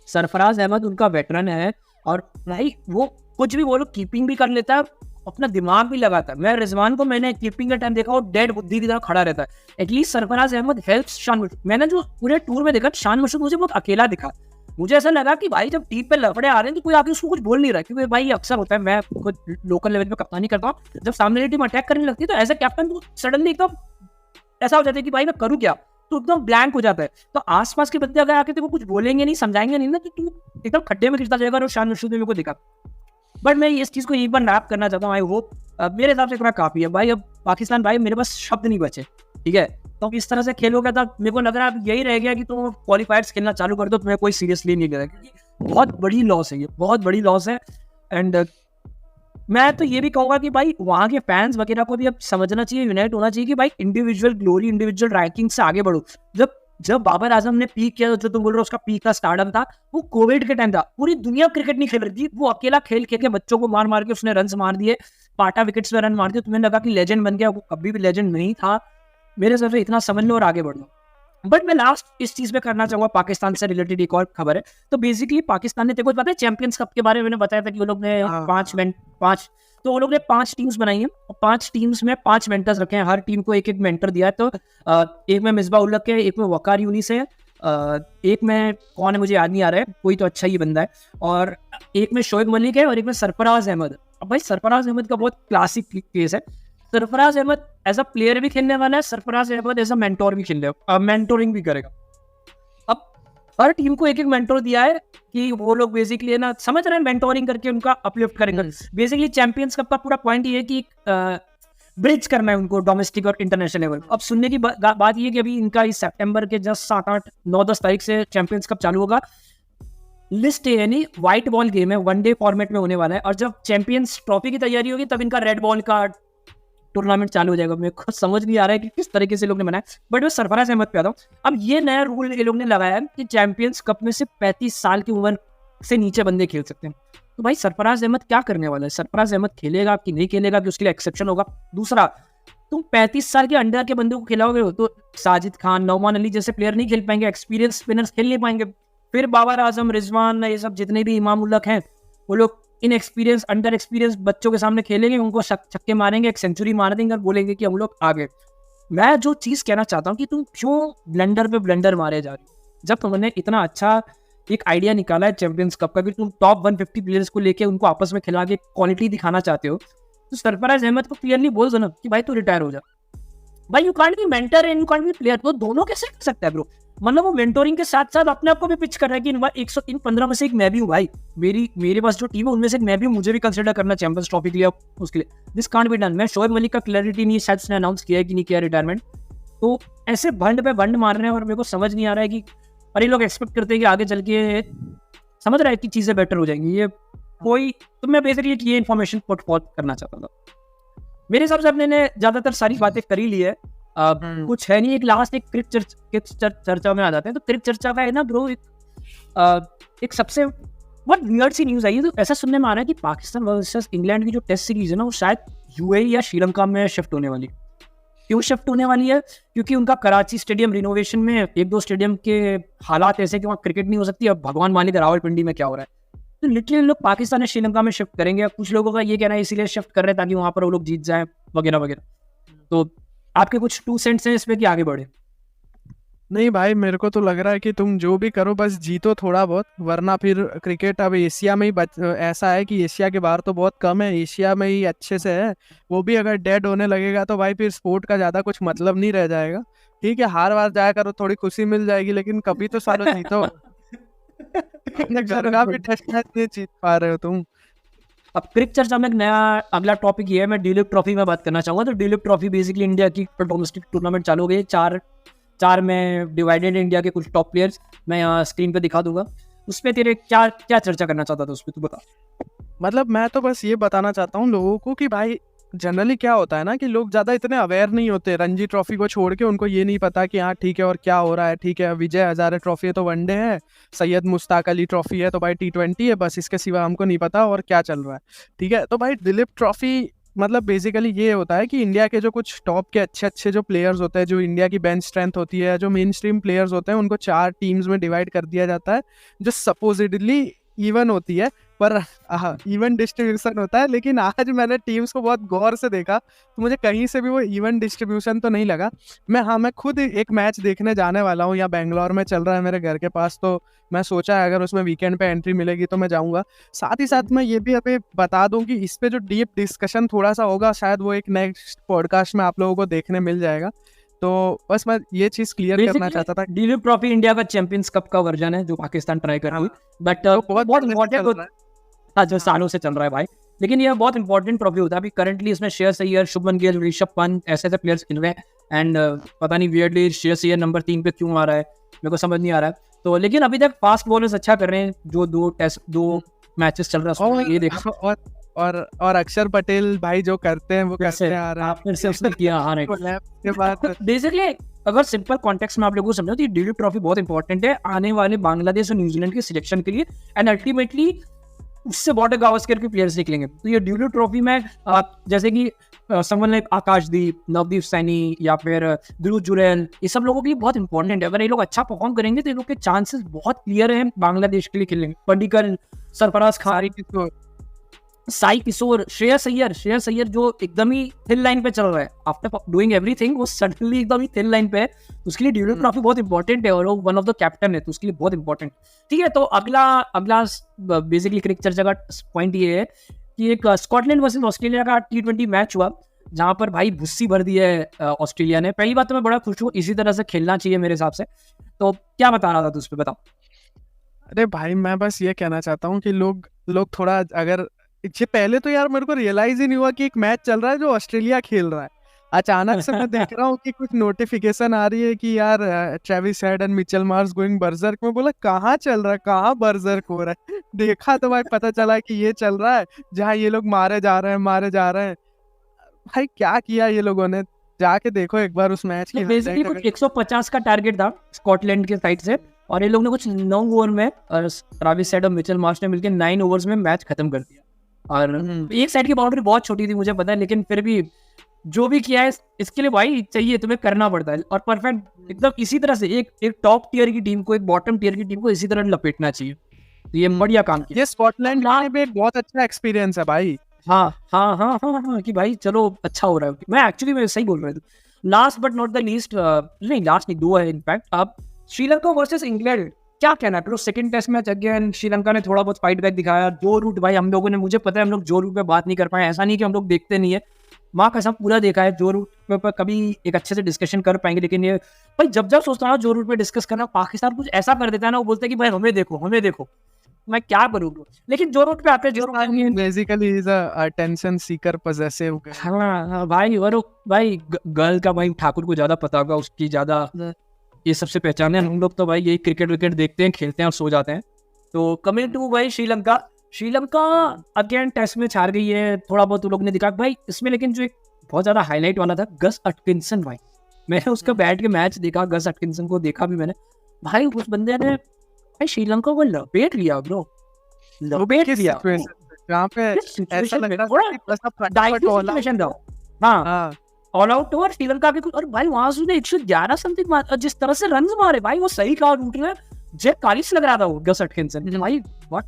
[SPEAKER 1] सरफराज अहमद उनका वेटरन है, और भाई वो कुछ भी बोलो कीपिंग भी कर लेता है, अपना दिमाग भी लगाता है। मैं रिजवान को मैंने कीपिंग का टाइम देखा, वो डेड बुद्धि की तरह खड़ा रहता है। At least Sarfaraz Ahmad helps Shan Masood. मैंने जो पूरे टूर में देखा, शान मसूद मुझे बहुत अकेला दिखा। मुझे ऐसा लगा कि भाई जब टीम पे लफड़े आ रहे हैं तो कोई आके उसको कुछ बोल नहीं रहा, क्योंकि भाई अक्सर होता है, मैं खुद लोकल लेवल पे कप्तानी करता हूँ, जब सामने टीम अटैक करने लगती है तो एज ए कैप्टन तो सडनली एकदम ऐसा हो जाता है कि भाई मैं करूँ क्या, तो एकदम ब्लैंक हो जाता है। तो आसपास के बंदे अगर आके तेरे को कुछ बोलेंगे नहीं, समझाएंगे नहीं ना, तो तू एकदम खड्डे में गिरता जाएगा। और शान मसूद ने मेरे को दिखा। बट मैं इस चीज़ को एक बार रैप करना चाहता हूँ। आई होप मेरे हिसाब से इतना काफ़ी है भाई। अब पाकिस्तान भाई मेरे पास शब्द नहीं बचे, ठीक है। तो इस तरह से खेलोगे तो मेरे को लग रहा है अब यही रह गया कि तुम क्वालिफायर्स खेलना चालू कर दो, तुम्हें कोई सीरियसली नहीं करेगा, क्योंकि बहुत बड़ी लॉस है, ये बहुत बड़ी लॉस है। एंड मैं तो ये भी कहूँगा कि भाई वहाँ के फैंस वगैरह को भी अब समझना चाहिए, यूनाइट होना चाहिए कि भाई इंडिविजुअल ग्लोरी, इंडिविजुअल रैंकिंग से आगे बढ़ो। जब बाबर आजम ने पीक किया, जो तुम बोल रहे हो उसका पीक का स्टार्टअप था, वो कोविड के टाइम था। पूरी दुनिया क्रिकेट नहीं खेल रही थी, वो अकेला खेल के बच्चों को मार मार के उसने रन मार दिए, पाटा विकेट्स में रन मार दिए। तुम्हें लगा कि लेजेंड बन गया, वो कभी भी लेजेंड नहीं था। मेरे हिसाब से इतना समझ लो और आगे बढ़ो। बट मैं लास्ट इस चीज पे करना चाहूंगा, पाकिस्तान से रिलेटेड एक और खबर है। तो बेसिकली पाकिस्तान ने, तेरे को पता है चैंपियंस कप के बारे में मैंने बताया था कि वो लोग ने तो वो लोग ने 5 टीम्स बनाई हैं, और 5 टीम्स में 5 मेंटर्स रखे हैं, हर टीम को एक एक मेंटर दिया है। तो एक में मिसबा उल हक है, एक में वकार यूनिस है, एक में कौन है मुझे याद नहीं आ रहा है, कोई तो अच्छा ही बंदा है, और एक में शोएब मलिक है, और एक में सरफराज अहमद। अब भाई सरफराज अहमद का बहुत क्लासिक केस है। Sarfaraz Ahmed as a player भी खेलने वाला है, Sarfaraz Ahmed as a mentor भी मेंटोरिंग भी करेगा। अब हर टीम को एक एक मेंटोर दिया है कि वो लोग बेसिकली ना समझ रहे हैं, मेंटोरिंग करके उनका अपलिफ्ट करेंगे। बेसिकली चैंपियंस कप का पूरा पॉइंट ये है कि ब्रिज करना है उनको डोमेस्टिक और इंटरनेशनल लेवल। अब सुनने की बात ये है कि अभी इनका इस सितंबर के जस्ट 7, 8, 9, 10 तारीख से चैंपियंस कप चालू होगा। लिस्ट है, यानी व्हाइट बॉल गेम है, 1 डे फॉर्मेट में होने वाला है, और जब चैंपियंस ट्रॉफी की तैयारी होगी तब इनका रेड बॉल का टूर्नामेंट चालू हो जाएगा। मेरे को समझ नहीं आ रहा है कि किस तरीके से लोग ने बनाया, बट मैं सरफराज अहमद पे आता हूँ। अब ये नया रूल ये लोग ने लगाया है कि चैंपियंस कप में सिर्फ 35 साल की उम्र से नीचे बंदे खेल सकते हैं। तो भाई सरफराज अहमद क्या करने वाला है? सरफराज अहमद खेलेगा कि नहीं खेलेगा, कि उसके लिए एक्सेप्शन होगा? दूसरा, तुम 35 साल के अंडर के बंदे को खिलाओगे तो साजिद खान, नौमान अली जैसे प्लेयर नहीं खेल पाएंगे, एक्सपीरियंस स्पिनर्स खेल नहीं पाएंगे। फिर बाबर आजम, रिजवान, ये सब जितने भी इमाम उल हक हैं, वो लोग इन एक्सपीरियंस, अंडर एक्सपीरियंस बच्चों के सामने खेलेंगे, उनको छक्के मारेंगे, एक सेंचुरी मार देंगे और बोलेंगे कि हम लोग आगे। मैं जो चीज़ कहना चाहता हूँ कि तुम क्यों ब्लंडर पे ब्लंडर मारे जा रहे हो, जब तुमने इतना अच्छा एक आइडिया निकाला है चैंपियंस कप का कि तुम टॉप 150 प्लेयर्स को लेके उनको आपस में खिला के क्वालिटी दिखाना चाहते हो, तो सरफराज अहमद को क्लियरली बोल दो ना कि भाई तू रिटायर हो जा। भाई you can't be mentor and you can't be player, तो दोनों कैसे कर सकता है ब्रो? मतलब वो मेंटोरिंग के साथ साथ अपने आप को भी पिच कर रहा है कि इन 15 में से एक मैं भी हूँ भाई, मेरे पास जो टीम है उनमें से एक मैं भी हूँ, मुझे भी कंसिडर करना चैंपियंस ट्रॉफी के लिए, उसके लिए दिस कांट बी डन। मैं शोएब मलिक का क्लैरिटी नहीं, शायद उसने अनाउंस किया है कि नहीं किया रिटायरमेंट। तो ऐसे भंड पे भंड मार रहे हैं और मेरे को समझ नहीं आ रहा है कि, और ये लोग एक्सपेक्ट करते हैं कि आगे चल के समझ रहा है कि चीज़ें बेटर हो जाएंगी। ये कोई, तो मैं बेसिकली ये इन्फॉर्मेशन पुट फॉर्थ करना चाहता था। मेरे हिसाब से अपने ने ज़्यादातर सारी बातें करी ली है, कुछ है नहीं। एक लास्ट एक क्रिकेट चर्चा में आ जाते हैं। तो क्रिकेट चर्चा का है ना ब्रो, एक सबसे बहुत वियर्ड सी न्यूज़ आई है। तो ऐसा सुनने में आ रहा है कि पाकिस्तान वर्सेस इंग्लैंड की जो टेस्ट सीरीज है ना, वो शायद यूएई या श्रीलंका में शिफ्ट होने वाली है। क्यों शिफ्ट होने वाली है? क्योंकि उनका कराची स्टेडियम रिनोवेशन में एक दो स्टेडियम के हालात ऐसे कि वहाँ क्रिकेट नहीं हो सकती। अब भगवान मालिक रावलपिंडी में क्या हो रहा है, तो लिटरली लोग पाकिस्तान या श्रीलंका में शिफ्ट करेंगे। कुछ लोगों का ये कहना है इसीलिए शिफ्ट कर रहे हैं ताकि वहाँ पर वो लोग जीत जाएं वगैरह वगैरह। तो आपके कुछ 2 सेंट्स हैं इस पे कि आगे बढ़े?
[SPEAKER 2] नहीं भाई, मेरे को तो लग रहा है कि तुम जो भी करो बस जीतो थोड़ा बहुत, वरना फिर क्रिकेट अब एशिया में ही ऐसा है कि एशिया के बाहर तो बहुत कम है, एशिया में ही अच्छे से है। वो भी अगर डेड होने लगेगा तो भाई फिर स्पोर्ट का ज़्यादा कुछ मतलब नहीं रह जाएगा। ठीक है, हार बार जाया करो, थोड़ी खुशी मिल जाएगी, लेकिन कभी तो सालों जीतो। घर का भी टेस्ट मैच नहीं जीत पा रहे हो तुम।
[SPEAKER 1] अब क्रिकेट चर्चा में एक नया अगला टॉपिक ये है, मैं डी लीग ट्रॉफी में बात करना चाहूँगा। तो D league trophy basically India की डोमेस्टिक टूर्नामेंट चालू हो गई। चार में डिवाइडेड इंडिया के कुछ टॉप प्लेयर्स मैं यहाँ स्क्रीन पे दिखा दूंगा। उसमें तेरे क्या क्या चर्चा करना चाहता था उस पर, तू बता।
[SPEAKER 2] मतलब मैं तो बस ये बताना चाहता हूँ लोगों को कि भाई जनरली क्या होता है ना कि लोग ज़्यादा इतने अवेयर नहीं होते। रणजी ट्रॉफी को छोड़ के उनको ये नहीं पता कि हाँ ठीक है और क्या हो रहा है। ठीक है, विजय हजारे ट्रॉफी है तो वनडे है, सैयद मुश्ताक अली ट्रॉफी है तो भाई T20 है, बस इसके सिवा हमको नहीं पता और क्या चल रहा है। ठीक है, तो भाई दिलीप ट्रॉफी मतलब बेसिकली ये होता है कि इंडिया के जो कुछ टॉप के अच्छे अच्छे जो प्लेयर्स होते हैं, जो इंडिया की बेंच स्ट्रेंथ होती है, जो मेन स्ट्रीम प्लेयर्स होते हैं, उनको 4 टीम्स में डिवाइड कर दिया जाता है जो सपोजिटली इवन होती है, पर इवन डिस्ट्रीब्यूशन होता है। लेकिन आज मैंने टीम्स को बहुत गौर से देखा तो मुझे कहीं से भी वो इवन डिस्ट्रीब्यूशन तो नहीं लगा। मैं खुद एक मैच देखने जाने वाला हूँ, यहाँ बेंगलोर में चल रहा है मेरे घर के पास, तो मैं सोचा है अगर उसमें वीकेंड पे एंट्री मिलेगी तो मैं जाऊँगा। साथ ही साथ मैं ये भी अभी बता दूँ कि इस पे जो डीप डिस्कशन थोड़ा सा होगा, शायद वो एक नेक्स्ट पॉडकास्ट में आप लोगों को देखने मिल जाएगा। तो बस मैं ये चीज़ क्लियर करना चाहता था।
[SPEAKER 1] डी लीग ट्रॉफी इंडिया का चैंपियंस कप का वर्जन है जो पाकिस्तान ट्राई कर रही है, बट बहुत इंपॉर्टेंट जो सालों से चल रहा है भाई। लेकिन ये बहुत इंपॉर्टेंट ट्रॉफी होता है। अभी करंटली इसमें श्रेयस अय्यर, शुभमन गिल, ऋषभ पंत ऐसे ऐसे प्लेयर्स खेल रहे हैं। एंड पता नहीं वियर्डली श्रेयस अय्यर नंबर 3 पे क्यों आ रहा है, मेरे को समझ नहीं आ रहा है। तो लेकिन अभी तक फास्ट बॉलर्स अच्छा कर रहे हैं। जो 2 मैचेस चल रहा है ये देखा।
[SPEAKER 2] और अक्षर पटेल भाई जो करते हैं वो करते आ रहा है,
[SPEAKER 1] फिर से उसने किया। हाँ
[SPEAKER 2] के बाद
[SPEAKER 1] बेसिकली अगर सिंपल कॉन्टेक्स्ट में आप लोगों को समझो तो ये डी लीग ट्रॉफी बहुत इंपॉर्टेंट है आने वाले बांग्लादेश और न्यूजीलैंड के सिलेक्शन के लिए। एंड अल्टीमेटली उससे बॉर्डर गावस्कर के प्लेयर्स निकलेंगे। तो ये डी लीग ट्रॉफी में जैसे कि समवन लाइक आकाशदीप, नवदीप सैनी या फिर ध्रुव जुरैल, ये सब लोगों के लिए बहुत इंपॉर्टेंट है। अगर ये लोग अच्छा परफॉर्म करेंगे तो ये लोग के चांसेस बहुत क्लियर हैं बांग्लादेश के लिए खेलेंगे। पडिक्कल, सरफराज खान, साई किशोर, श्रेयस अय्यर जो एकदम ही थिन लाइन पे चल रहा है। आफ्टर डूइंग एवरीथिंग वो सडनली एकदम ही थिन लाइन पे है। उसके लिए डी लीग ट्रॉफी बहुत इंपॉर्टेंट है और वो वन ऑफ द कैप्टन है, तो उसके लिए बहुत इंपॉर्टेंट। ठीक है, तो अगला बेसिकली क्रिकेट चर्चा का पॉइंट ये है कि एक स्कॉटलैंड वर्सेस ऑस्ट्रेलिया का T20 मैच हुआ जहाँ पर भाई भुस्सी भर दी है ऑस्ट्रेलिया ने। पहली बात तो मैं बड़ा खुश हूँ, इसी तरह से खेलना चाहिए मेरे हिसाब से। तो क्या बता रहा था तू उस पर, बताओ।
[SPEAKER 2] अरे भाई मैं बस ये कहना चाहता हूँ कि लोग थोड़ा अगर ये पहले तो यार मेरे को रियलाइज ही नहीं हुआ कि एक मैच चल रहा है जो ऑस्ट्रेलिया खेल रहा है। अचानक से मैं देख रहा हूँ कि कुछ नोटिफिकेशन आ रही है कि यार Travis Head and Mitchell Marsh going berserk. मैं बोला कहाँ चल रहा है, कहाँ बर्जर्क हो रहा है। देखा तो भाई पता चला कि ये चल रहा है जहाँ ये लोग मारे जा रहे हैं। भाई क्या किया ये लोगों ने, जाके देखो एक बार उस मैच की।
[SPEAKER 1] बेसिकली कुछ 150 का टारगेट था स्कॉटलैंड के साइड से और ये लोग ने कुछ 9 ओवर में ट्रेविस हेड और मिचेल मार्श ने मिलकर 9 ओवर्स में मैच खत्म कर दिया। और एक साइड की बाउंड्री बहुत छोटी थी मुझे पता है, लेकिन फिर भी जो भी किया है इसके लिए भाई चाहिए, तुम्हें करना पड़ता है। और परफेक्ट एकदम इसी तरह से एक टॉप टियर की टीम को, एक बॉटम टियर की टीम को इसी तरह लपेटना चाहिए। तो ये बढ़िया काम किया।
[SPEAKER 2] ये स्कॉटलैंड में एक बहुत अच्छा एक्सपीरियंस है भाई।
[SPEAKER 1] हाँ कि भाई चलो अच्छा हो रहा है। मैं एक्चुअली मैं सही बोल रहा हूँ। Last but not the least, नहीं लास्ट नहीं, 2 है इनफैक्ट। अब श्रीलंका वर्सेस इंग्लैंड क्या कहना है? Second test match again Sri Lanka ने थोड़ा बहुत फाइट बैक दिखाया। जो रूट भाई हम लोगों ने, मुझे पता है हम लोग जो रूट पे बात नहीं कर पाए, ऐसा नहीं कि हम लोग देखते नहीं है, माँ कसम पूरा देखा है। जो रूट पे कभी एक अच्छे से डिस्कशन कर पाएंगे, लेकिन ये भाई जब सोचता हूँ जो रूट पे डिस्कस करना, पाकिस्तान कुछ ऐसा कर देता है ना, वो बोलते हैं कि भाई हमें देखो मैं क्या करूँ। लेकिन जो रूट पे आते हैं, जो
[SPEAKER 2] basically is a attention seeker possessive.
[SPEAKER 1] हाँ भाई, और भाई गर्ल का भाई ठाकुर को ज्यादा पता होगा, उसकी ज्यादा ये सबसे पहचान है। हम लोग तो भाई यही क्रिकेट देखते हैं, खेलते हैं और सो जाते हैं। तो कमिंग टू भाई श्रीलंका अगेन टेस्ट में हार गई है। थोड़ा बहुत लोग ने दिखा भाई इसमें, लेकिन जो एक बहुत ज्यादा हाईलाइट वाला था गस एटकिंसन भाई, मैंने उसका बैट के मैच देखा, गस एटकिंसन को देखा भी मैंने। भाई उस बंदे ने भाई श्रीलंका को लपेट लिया ब्रो।
[SPEAKER 2] वो भी
[SPEAKER 1] लपेट
[SPEAKER 2] किस
[SPEAKER 1] दिया
[SPEAKER 2] सिचुएशन में जहाँ पे ऐसा
[SPEAKER 1] सिचुएशन
[SPEAKER 2] लग
[SPEAKER 1] में,
[SPEAKER 2] रहा
[SPEAKER 1] थोड़ा
[SPEAKER 2] था कि बस अब फटाफट
[SPEAKER 1] डाइटिंग
[SPEAKER 2] ऑल आउट।
[SPEAKER 1] सिचुएशन था। हाँ,
[SPEAKER 2] हाँ
[SPEAKER 1] ऑल आउट और श्रीलंका के कुछ, और भाई वहां से उसने 111 समथिंग मार, और जिस तरह से रन मारे भाई, वो सही कहा रूट में जैक कालिस लग रहा था वो गस अटकिंसन भाई। व्हाट,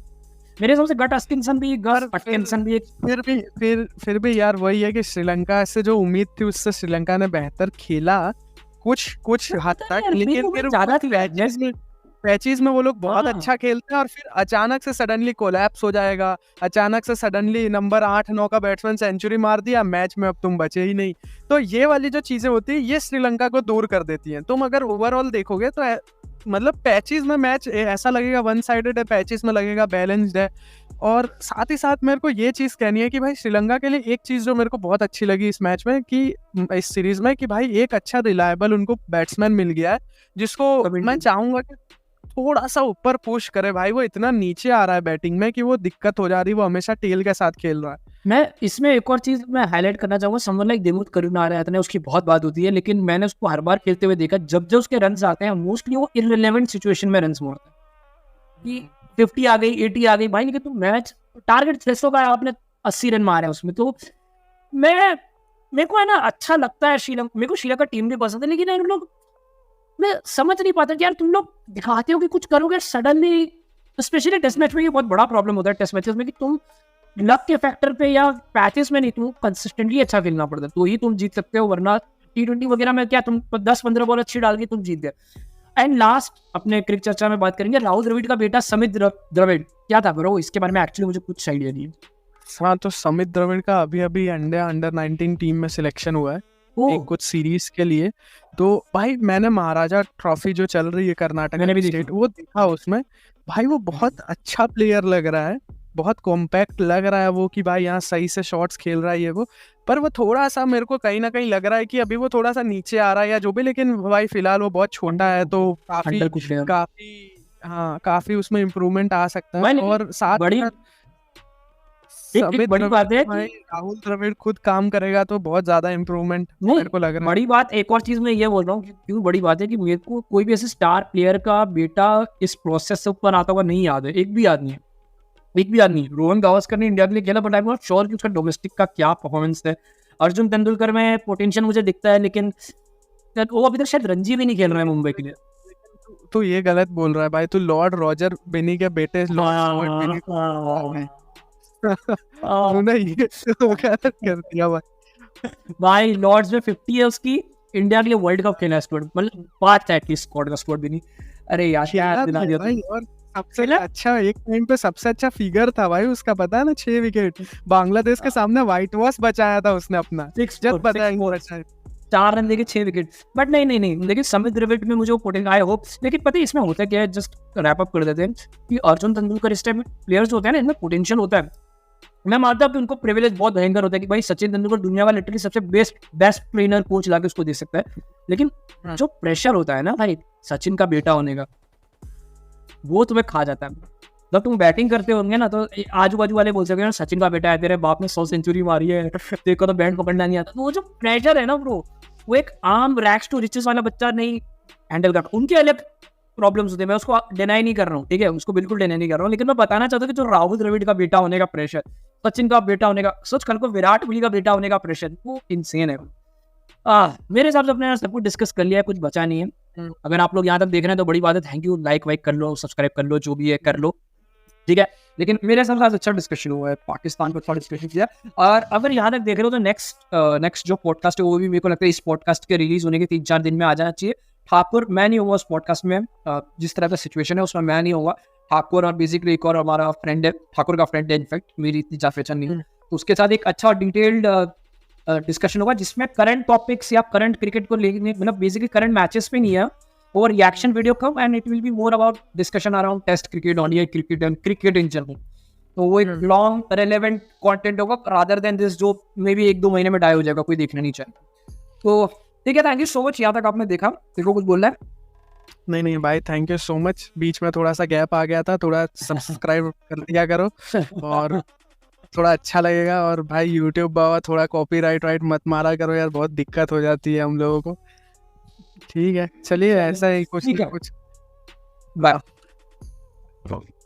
[SPEAKER 1] मेरे हिसाब से गट अटकिंसन भी, गस अटकिंसन भी एक
[SPEAKER 2] फिर भी यार वही है कि श्रीलंका से जो उम्मीद थी उससे श्रीलंका ने बेहतर खेला कुछ हद
[SPEAKER 1] पता है
[SPEAKER 2] तक,
[SPEAKER 1] यार, मेरे
[SPEAKER 2] लेकिन
[SPEAKER 1] को
[SPEAKER 2] फिर
[SPEAKER 1] ज्यादा थी
[SPEAKER 2] पैचेज में वो लोग बहुत
[SPEAKER 1] हाँ।
[SPEAKER 2] अच्छा खेलते हैं और फिर अचानक से सडनली कोलैप्स हो जाएगा, अचानक से सडनली नंबर 8-9 का बैट्समैन सेंचुरी मार दिया, मैच में अब तुम बचे ही नहीं। तो ये वाली जो चीजें होती है ये श्रीलंका को दूर कर देती हैं। तुम अगर ओवरऑल देखोगे तो मतलब पैचेस में मैच ऐसा लगेगा वन साइडेड है, पैचेस में लगेगा बैलेंस्ड है। और साथ ही साथ मेरे को ये चीज़ कहनी है कि भाई श्रीलंका के लिए एक चीज़ जो मेरे को बहुत अच्छी लगी इस मैच में, कि इस सीरीज में, कि भाई एक अच्छा रिलायबल उनको बैट्समैन मिल गया है जिसको मैं चाहूंगा कि थोड़ा सा ऊपर पुश करे। भाई वो इतना नीचे आ रहा है बैटिंग में कि वो दिक्कत हो जा रही है, वो हमेशा टेल के साथ खेल रहा है।
[SPEAKER 1] मैं इसमें एक और चीज मैं हाईलाइट करना चाहूंगा, समवन लाइक दिमुथ करुणारत्ने, उसकी बहुत बात होती है, लेकिन मैंने उसको हर बार खेलते हुए देखा, जब जब उसके रन्स आते हैं मोस्टली वो इररिलेवेंट सिचुएशन में रन्स मारता है, कि 50 आ गई 80 आ गई भाई, लेकिन तुम मैच टारगेट 600 का आपने 80 रन मारे उसमें। तो मेरे को है ना अच्छा लगता है श्रीलंका, मेरे को श्रीलंका टीम भी पसंद है, लेकिन इन लोग मैं समझ नहीं पाता कि यार तुम लोग दिखाते हो कि कुछ करोगे, सडनली स्पेशली टेस्ट मैच में ये बहुत बड़ा प्रॉब्लम होता है टेस्ट मैचेस में, कि तुम लक के फैक्टर पे या पैचेस में नहीं, तुम कंसिस्टेंटली अच्छा खेलना पड़ता है तो ही तुम जीत सकते हो, वरना T20 वगैरह में क्या तुम 10-15 बॉल अच्छी डाल के तुम जीत गए। एंड लास्ट अपने क्रिकेट चर्चा में बात करेंगे, राहुल द्रविड़ का बेटा समित द्रविड़, क्या था ब्रो इसके बारे में? एक्चुअली मुझे कुछ आइडिया नहीं है।
[SPEAKER 2] हाँ, तो समित द्रविड़ का अभी इंडिया अंडर 19 टीम में सिलेक्शन हुआ है एक कुछ सीरीज के लिए। तो भाई मैंने महाराजा ट्रॉफी जो चल रही है कर्नाटक
[SPEAKER 1] मैंने भी
[SPEAKER 2] स्टेट, वो देखा उसमें। भाई वो बहुत अच्छा प्लेयर लग रहा है, बहुत कॉम्पैक्ट लग रहा है वो, कि भाई यहाँ सही से शॉट्स खेल रहा है ये वो। पर वो थोड़ा सा मेरे को कहीं ना कहीं लग रहा है कि अभी वो थोड़ा सा नीचे आ रहा है या जो भी, लेकिन भाई फिलहाल वो बहुत छोटा है तो काफी उसमें इम्प्रूवमेंट आ सकता है। और साथ
[SPEAKER 1] एक बड़ी बात है
[SPEAKER 2] कि राहुल द्रविड़ खुद काम करेगा तो बहुत ज्यादा इम्प्रूवमेंट मेरे को लग रहा है।
[SPEAKER 1] बड़ी बात एक और चीज मैं ये बोल रहा हूँ, क्यों बड़ी बात है कि मेरे को कोई भी ऐसे स्टार प्लेयर का बेटा इस प्रोसेस से ऊपर आता हुआ नहीं याद है, एक भी याद नहीं है। रोहन गावस्कर ने इंडिया के लिए खेला, but I am not sure कि उसका डोमेस्टिक का क्या परफॉर्मेंस है। अर्जुन तेंदुलकर में पोटेंशियल मुझे दिखता है, लेकिन वो अभी तक शायद रणजी भी नहीं खेल रहा है मुंबई के लिए।
[SPEAKER 2] तो ये गलत बोल रहा है भाई, तू लॉर्ड रॉजर बेनी के बेटे गलत कर दिया
[SPEAKER 1] भाई। लॉर्ड्स में 50 है उसकी, इंडिया के लिए वर्ल्ड कप खेला स्क्वाड, मतलब 5 एटलीस्ट स्क्वाड का स्क्वाड भी नहीं। अरे यार क्या दिला दिया
[SPEAKER 2] भाई। और सबसे अच्छा एक टाइम पे सबसे अच्छा फिगर था भाई उसका, पता है ना, 6 विकेट बांग्लादेश के सामने व्हाइट वॉश बचाया था उसने अपना।
[SPEAKER 1] 4 रन देके 6 विकेट। बट नहीं, लेकिन समित द्रविड़ में मुझे वो पोटेंशियल, आई होप। लेकिन पता है इसमें होता क्या है, जस्ट रैप अप कर देते हैं, कि अर्जुन तेंदुलकर इस टाइम प्लेयर्स होते हैं ना, इनमें पोटेंशियल होता है। मैं मानता हूँ कि उनको प्रिविलेज बहुत भयंकर होता है कि भाई सचिन तेंदुलकर दुनिया का लिटरली सबसे बेस्ट ट्रेनर कोच लाके उसको दे सकता है, लेकिन जो प्रेशर होता है ना भाई सचिन का बेटा होने का, वो तुम्हें खा जाता है। जब तुम बैटिंग करते होंगे ना, तो आजू बाजू वाले बोल सकते हैं सचिन का बेटा है, तेरे बाप ने 100 सेंचुरी मारी है, देखो तो बैंड पकड़ना नहीं आता। तो वो जो प्रेशर है ना ब्रो, वो एक आम रैक्स टू रिचेस वाला बच्चा नहीं हैंडल करता। उनके अलग प्रॉब्लम्स होते हैं, मैं उसको डिनाई नहीं कर रहा हूँ, ठीक है, उसको बिल्कुल डिनाई नहीं कर रहा हूँ, लेकिन मैं बताना चाहता हूँ कि जो राहुल द्रविड़ का बेटा होने का प्रेशर, सचिन का बेटा होने का, सोच कल को विराट कोहली का बेटा होने का प्रेशर, वो इनसेन है। मेरे हिसाब से अपने सब कुछ डिस्कस कर लिया है, कुछ बचा नहीं है। अगर आप लोग यहाँ तक देख रहे हैं तो बड़ी बात है, थैंक यू। लाइक वाइक कर लो, सब्सक्राइब कर लो, जो भी है कर लो, ठीक है। लेकिन मेरे हिसाब से अच्छा डिस्कशन हुआ है, पाकिस्तान पर थोड़ा डिस्कशन किया। और अगर यहाँ तक देख रहे हो तो नेक्स्ट जो पॉडकास्ट है वो भी मेरे को लगता है इस पॉडकास्ट के रिलीज होने के 3-4 दिन में आ जाना चाहिए। ठाकुर मैं नहीं होगा उस पॉडकास्ट में, जिस तरह का सिचुएशन है उसमें मैं नहीं होगा। ठाकुर और बेसिकली एक और हमारा फ्रेंड है, ठाकुर का फ्रेंड है, इनफैक्ट मेरी इतनी जान पहचान नहीं है, तो उसके साथ एक अच्छा और डिटेल्ड डिस्कशन होगा, जिसमें करंट टॉपिक्स या करंट क्रिकेट को लेके, मतलब बेसिकली करंट मैचेस पे नहीं है, और रिएक्शन वीडियो कम, and it will be more about discussion around test cricket, ODI cricket and cricket in general. तो वो एक लॉन्ग रेलेवेंट कंटेंट होगा रादर देन दिस जो मे बी 1-2 महीने में डाई हो जाएगा, कोई देखना नहीं चाहे। तो ठीक है, थैंक यू सो मच, यहाँ तक आपने देखा। देखो कुछ बोलना है?
[SPEAKER 2] नहीं भाई, थैंक यू सो मच। बीच में थोड़ा सा गैप आ गया था, थोड़ा सब्सक्राइब कर दिया करो और थोड़ा अच्छा लगेगा। और भाई यूट्यूब बाबा थोड़ा कॉपीराइट राइट मत मारा करो यार, बहुत दिक्कत हो जाती है हम लोगों को। ठीक है, चलिए ऐसा ही कुछ
[SPEAKER 1] बाय।